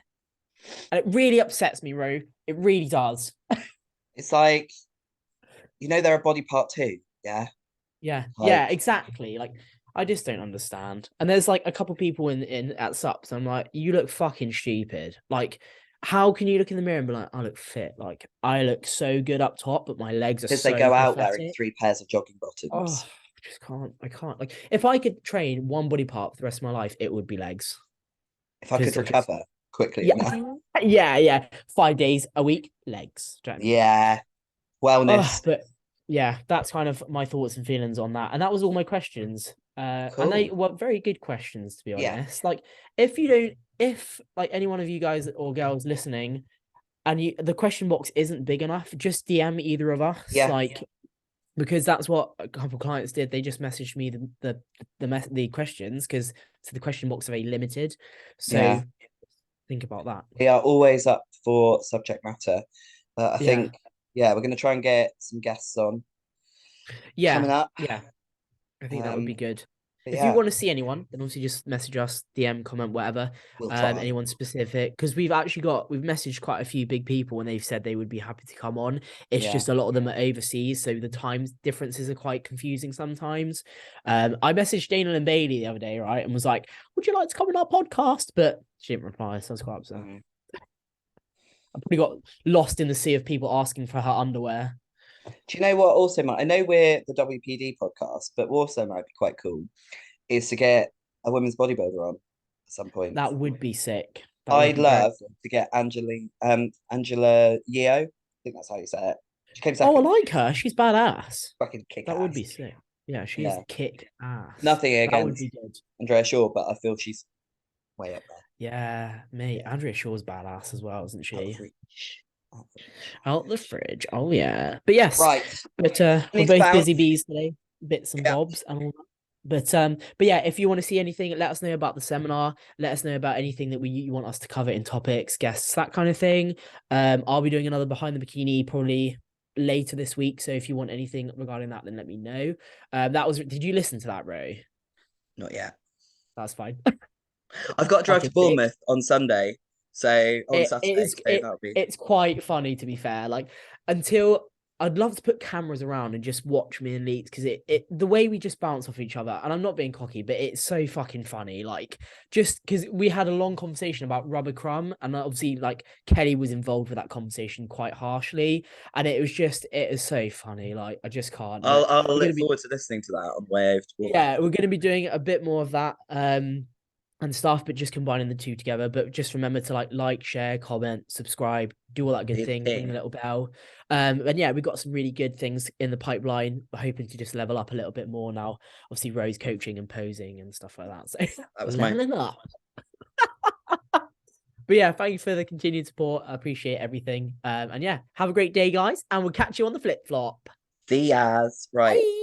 And it really upsets me, Ro. It really does. It's like, they're a body part too. Yeah. Yeah. Yeah, exactly. Like, I just don't understand. And there's like a couple people in at SUPs. I'm like, you look fucking stupid. Like, how can you look in the mirror and be like, I look fit? Like, I look so good up top, but my legs are because so they go out pathetic. wearing 3 pairs of jogging bottoms. Oh, I just can't. I can't. Like, if I could train one body part for the rest of my life, it would be legs. If I could recover quickly. Yeah. 5 days a week, legs. Yeah. Wellness. But yeah, that's kind of my thoughts and feelings on that. And that was all my questions. Cool. And they were very good questions, to be honest. Like, if like any one of you guys or girls listening, and the question box isn't big enough, just DM either of us. Yeah. Like, because that's what a couple of clients did. They just messaged me the questions because the question box are very limited. So think about that. We are always up for subject matter. I think we're going to try and get some guests on. Coming up. Yeah. I think that would be good. If you want to see anyone, then obviously just message us, DM, comment, whatever. Anyone specific, because we've messaged quite a few big people and they've said they would be happy to come on. It's just a lot of them are overseas, so the time differences are quite confusing sometimes. I messaged Dana and Bailey the other day, right, and was like, "Would you like to come on our podcast?" But she didn't reply, so I was quite upset. I probably got lost in the sea of people asking for her underwear. Do you know what also might, I know we're the WPD podcast, but also might be quite cool is to get a women's bodybuilder on at some point. That would be sick. That would I'd be very love good. to get Angela Yeo. I think that's how you say it. She came Oh, I second. like her. She's badass. Fucking kick That would ass. be sick. Yeah, she's Yeah. kick ass. Nothing That would against be good. Andrea Shaw, but I feel she's way up there. Yeah, mate. Yeah. Andrea Shaw's badass as well, isn't Out of she? reach. Out of reach. Out the fridge. Oh yeah. But yes, Right. but I we're need to both busy bounce. bees today, bits and Yeah. bobs and all that. But yeah, if you want to see anything, let us know about the seminar. Let us know about anything that you want us to cover in topics, guests, that kind of thing. I'll be doing another behind the bikini probably later this week. So if you want anything regarding that, then let me know. Did you listen to that, Ro? Not yet. That's fine. I've got to drive to Fucking sick. Bournemouth on Sunday. So on Saturday. So that'll be It's quite funny, to be fair. Like, until I'd love to put cameras around and just watch me and Leeds, because it the way we just bounce off each other, and I'm not being cocky, but it's so fucking funny. Like, just because we had a long conversation about Rubber Crumb, and obviously like Kelly was involved with that conversation quite harshly, and it is so funny. Like, I just can't. And I'll we're gonna look be forward to listening to that on the way over to Bournemouth. yeah, we're gonna be doing a bit more of that. And stuff, but just combining the two together. But just remember to like, share, comment, subscribe, do all that good Be the thing, ring king. the little bell. And yeah, we've got some really good things in the pipeline. We're hoping to just level up a little bit more now. Obviously, Rose coaching and posing and stuff like that. So That was my leveling up. But yeah, thank you for the continued support. I appreciate everything. And yeah, have a great day, guys, and we'll catch you on the flip flop. Diaz. Right. Bye.